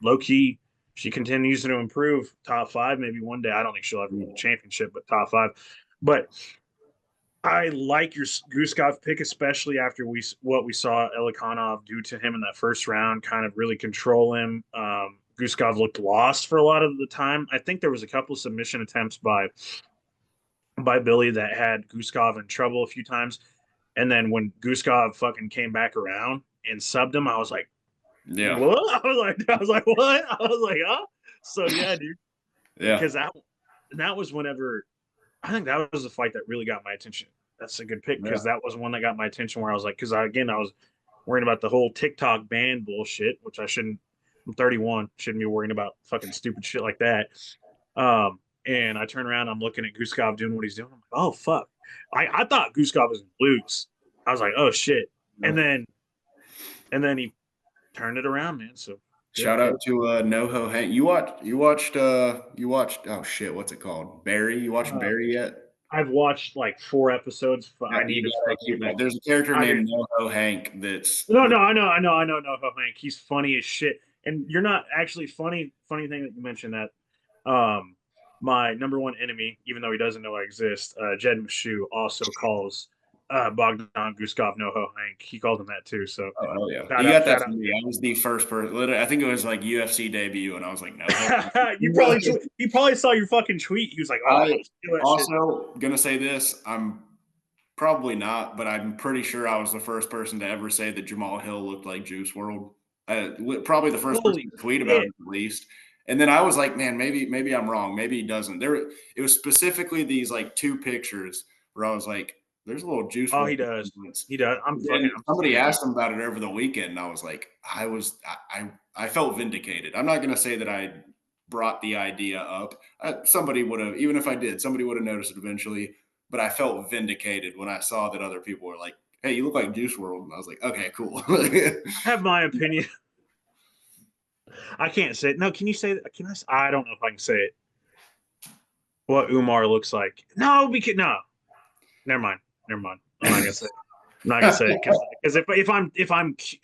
low key. She continues to improve. Top five, maybe one day. I don't think she'll ever win the championship, but top five. But I like your Guskov pick, especially after what we saw Elikanov do to him in that first round, kind of really control him. Guskov looked lost for a lot of the time. I think there was a couple of submission attempts by Billy that had Guskov in trouble a few times. And then when Guskov fucking came back around and subbed him, I was like, Yeah. what? I was like, what? I was like, huh? So yeah, dude. Yeah. Because that was whenever I think that was the fight that really got my attention. That's a good pick because Yeah. that was one that got my attention where I was like, because I was worrying about the whole TikTok ban bullshit, which I shouldn't. I'm 31, shouldn't be worrying about fucking stupid shit like that. And I turn around, I'm looking at Guskov doing what he's doing. I'm like, oh fuck. I thought Guskov was in lose. I was like, oh shit. Yeah. And then he turned it around, man. So Shout out to NoHo Hank. You watched oh shit, what's it called? Barry? You watching uh, Barry yet? I've watched like 4 episodes. Yeah, I need you to gotta fucking keep that. There's a character I do. named NoHo Hank that's No, I know, Hank. He's funny as shit. And you're not actually funny. Funny thing that you mentioned that. My number one enemy, even though he doesn't know I exist, Jed Mashu also calls Bogdan Guskov Noho Hank. He called him that too. So oh hell yeah. shout You out, got that shout from me. I was the first person. Literally, I think it was like UFC debut, and I was like, no. out. He probably saw your fucking tweet. He was like, oh, I steal that shit. also gonna say this. I'm Probably not, but I'm pretty sure I was the first person to ever say that Jamal Hill looked like Juice World. Probably the first person Holy to tweet about shit! it at least. And then I was like, man, maybe I'm wrong. Maybe he doesn't. It was specifically these like two pictures where I was like, there's a little Juice Oh, he World does. influence. He does. And then I'm somebody sick of asked him about it over the weekend, and I was like, I felt vindicated. I'm not gonna say that I brought the idea up. Somebody would have, even if I did, somebody would have noticed it eventually. But I felt vindicated when I saw that other people were like, "Hey, you look like Juice World," and I was like, "Okay, cool." I have my opinion. I can't say it. No, can you say that? Can I don't know if I can say it. What Umar looks like? No, because no. Never mind. Never mind. I'm not gonna say it. I'm not gonna say it because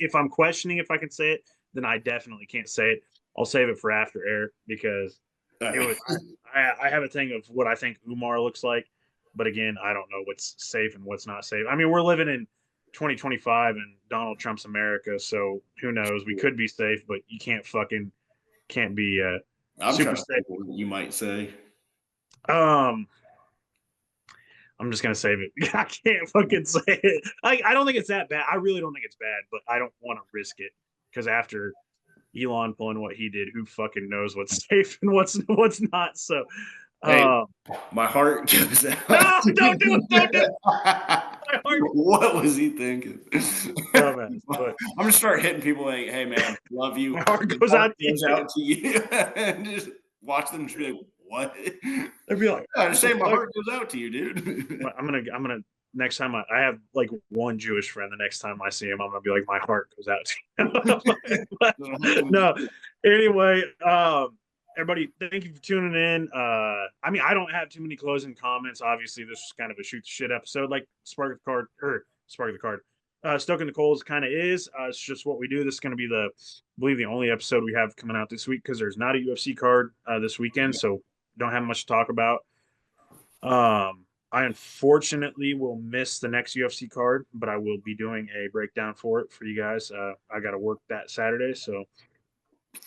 if I'm questioning if I can say it, then I definitely can't say it. I'll save it for after air because it was I have a thing of what I think Umar looks like, but again, I don't know what's safe and what's not safe. I mean, we're living in 2025 and Donald Trump's America, so who knows? We could be safe, but you can't be I'm super trying to safe. think what you might say. Um, I'm just gonna save it. I can't fucking say it. I don't think it's that bad. I really don't think it's bad, but I don't want to risk it because after Elon pulling what he did, who fucking knows what's safe and what's not. So, Hey, um, my heart goes out. no, don't do it. Don't do it. My heart. What was he thinking? Dumbass. But I'm gonna start hitting people like, "Hey, man, love you. my heart My goes heart out to goes you. out to you," and just watch them just be like, "What?" I'd be like, I what just the say my fuck? heart goes out to you, dude. I'm gonna next time I have like one Jewish friend. The next time I see him, I'm gonna be like, my heart goes out to you. No, anyway, everybody, thank you for tuning in. I mean, I don't have too many closing comments. Obviously, this was kind of a shoot the shit episode, like Spark the Card or Spark the Card. Stoking the Coals kind of is. It's just what we do. This is going to be I believe, the only episode we have coming out this week because there's not a UFC card this weekend, so don't have much to talk about. I unfortunately will miss the next UFC card, but I will be doing a breakdown for it for you guys. I got to work that Saturday, so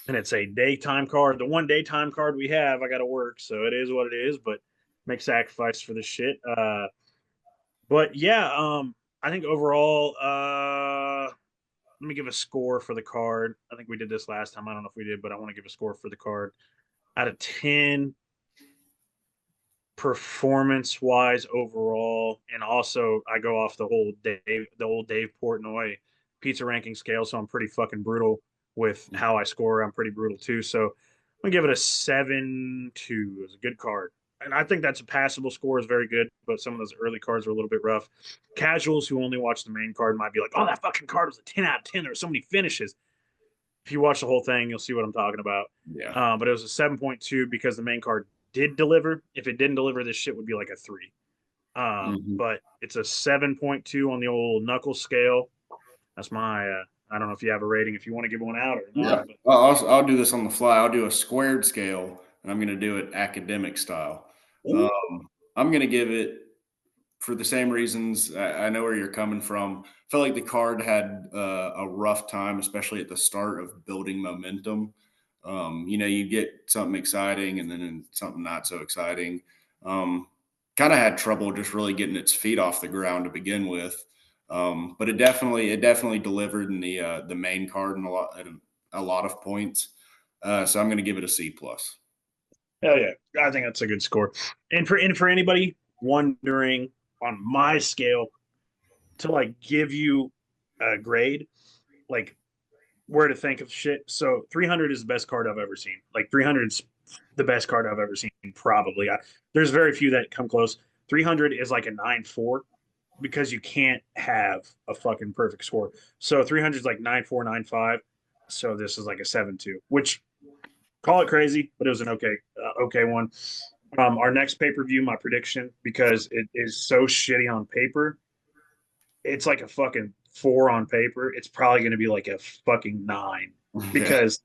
and it's a daytime card. The one daytime card we have, I got to work, so it is what it is. But make sacrifice for this shit. But yeah, I think overall, let me give a score for the card. I think we did this last time. I don't know if we did, but I want to give a score for the card out of 10 performance wise overall, and also I go off the old Dave Portnoy pizza ranking scale, so I'm pretty fucking brutal with how I score. I'm pretty brutal too, so I'm gonna give it a 7-2. It's a good card, and I think that's a passable score. Is very good, but some of those early cards are a little bit rough. Casuals who only watch the main card might be like, "Oh, that fucking card was a 10 out of 10. There were so many finishes." If you watch the whole thing, you'll see what I'm talking about. Yeah. But it was a 7.2 because the main card did deliver. If it didn't deliver, this shit would be like a 3. Mhm. But it's a 7.2 on the old knuckle scale. That's my. I don't know if you have a rating if you want to give one out or Yeah. not. But I'll do this on the fly. I'll do a squared scale, and I'm going to do it academic style. ooh, I'm going to give it for the same reasons. I know where you're coming from. I felt like the card had a rough time, especially at the start of building momentum. You get something exciting and then something not so exciting. Kind of had trouble just really getting its feet off the ground to begin with. But it definitely delivered in the main card and a lot of points. So I'm going to give it a C plus. hell yeah, I think that's a good score. And for anybody wondering on my scale to like give you a grade, like where to think of shit. So 300 is the best card I've ever seen. Like 300 is the best card I've ever seen, probably. There's very few that come close. 300 is like a 9.4 because you can't have a fucking perfect score. So 300 is like 9.4, 9.5. So this is like a 7.2, which call it crazy, but it was an okay one. Our next pay per view, my prediction, because it is so shitty on paper, it's like a fucking 4 on paper. It's probably going to be like a fucking 9 Yeah. because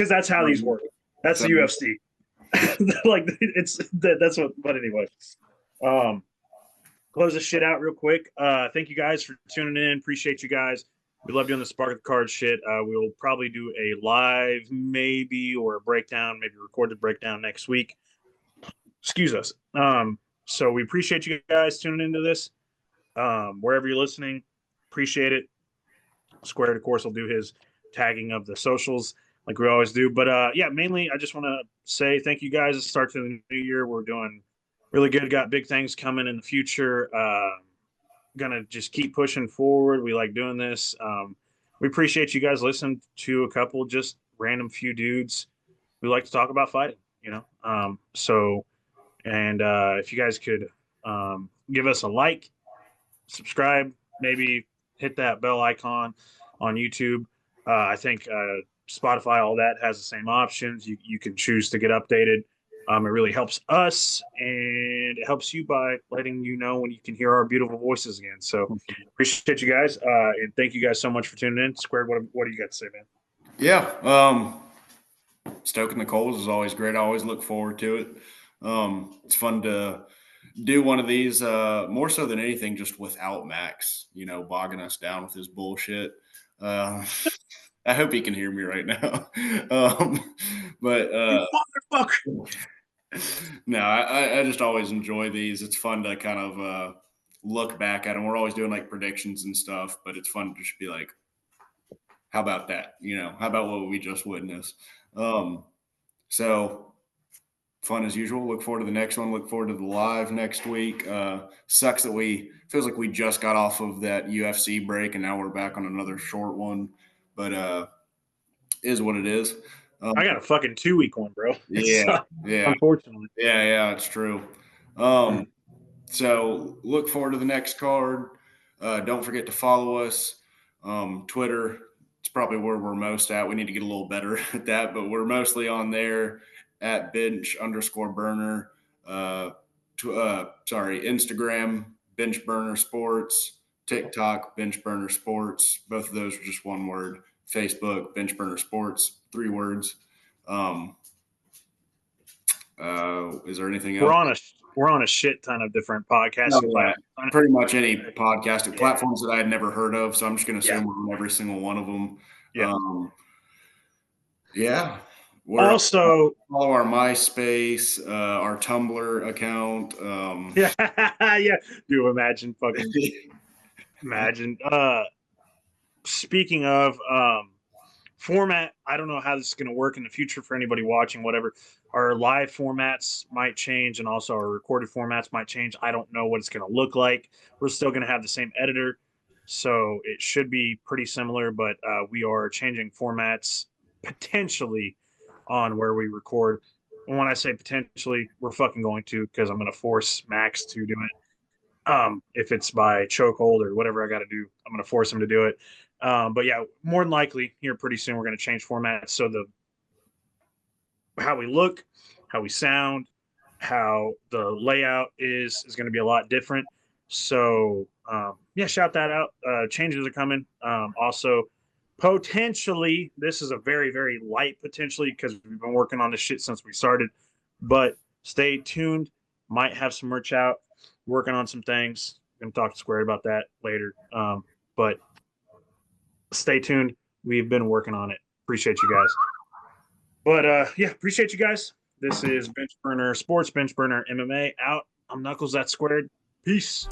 that's how these work. That's So, the UFC. Like that's what. But anyway, um, close this shit out real quick. Thank you guys for tuning in. Appreciate you guys. We love doing the Spark of the Card shit. We'll probably do a live, maybe, or a breakdown, maybe recorded breakdown next week. Excuse us. So we appreciate you guys tuning into this. Wherever you're listening, appreciate it. Squared, of course, will do his tagging of the socials like we always do. But yeah, mainly I just want to say thank you guys. Start to the new year. We're doing really good. Got big things coming in the future. Gonna just keep pushing forward. We like doing this. We appreciate you guys listening to a couple just random few dudes who like to talk about fighting, you know. So and if you guys could give us a like, subscribe, maybe hit that bell icon on YouTube. I think Spotify, all that has the same options. You can choose to get updated. It really helps us, and it helps you by letting you know when you can hear our beautiful voices again. So appreciate you guys, and thank you guys so much for tuning in. Squared, what do you got to say, man? Yeah. Stoking the Coals is always great. I always look forward to it. It's fun to do one of these, more so than anything, just without Max, bogging us down with his bullshit. Uh, I hope he can hear me right now. But You motherfucker! no, I just always enjoy these. It's fun to kind of look back at them. We're always doing like predictions and stuff, but it's fun to just be like, how about that? How about what we just witnessed? So fun as usual. Look forward to the next one. Look forward to the live next week. Sucks that feels like we just got off of that UFC break and now we're back on another short one, but is what it is. I got a fucking 2 week one, bro. Yeah, yeah, Unfortunately. yeah, it's true. So look forward to the next card. Don't forget to follow us. Twitter, it's probably where we're most at. We need to get a little better at that, but we're mostly on there at bench_burner. Instagram, bench burner sports. TikTok, bench burner sports. Both of those are just one word. Facebook, bench burner sports, 3 words. Is there anything else? We're on a shit ton of different podcasting Yeah, platforms. pretty much any podcasting platforms that I had never heard of. So I'm just going to Yeah. assume we're on every single one of them. Yeah. Yeah. Also, follow our MySpace, our Tumblr account. yeah. Do imagine. Speaking of format, I don't know how this is going to work in the future for anybody watching, whatever. Our live formats might change, and also our recorded formats might change. I don't know what it's going to look like. We're still going to have the same editor, so it should be pretty similar, but we are changing formats potentially on where we record. And when I say potentially, we're fucking going to, because I'm going to force Max to do it. If it's by chokehold or whatever I got to do, I'm going to force him to do it. But yeah, more than likely here pretty soon we're going to change formats. So how we look, how we sound, how the layout is going to be a lot different. So yeah, shout that out. Changes are coming. Also, potentially, this is a very, very light potentially because we've been working on this shit since we started. But stay tuned. Might have some merch out. Working on some things. Gonna talk to Square about that later. But stay tuned. We've been working on it. Appreciate you guys. But yeah, appreciate you guys. This is Bench Burner Sports, Bench Burner MMA out. I'm Knuckles, that's Squared. Peace.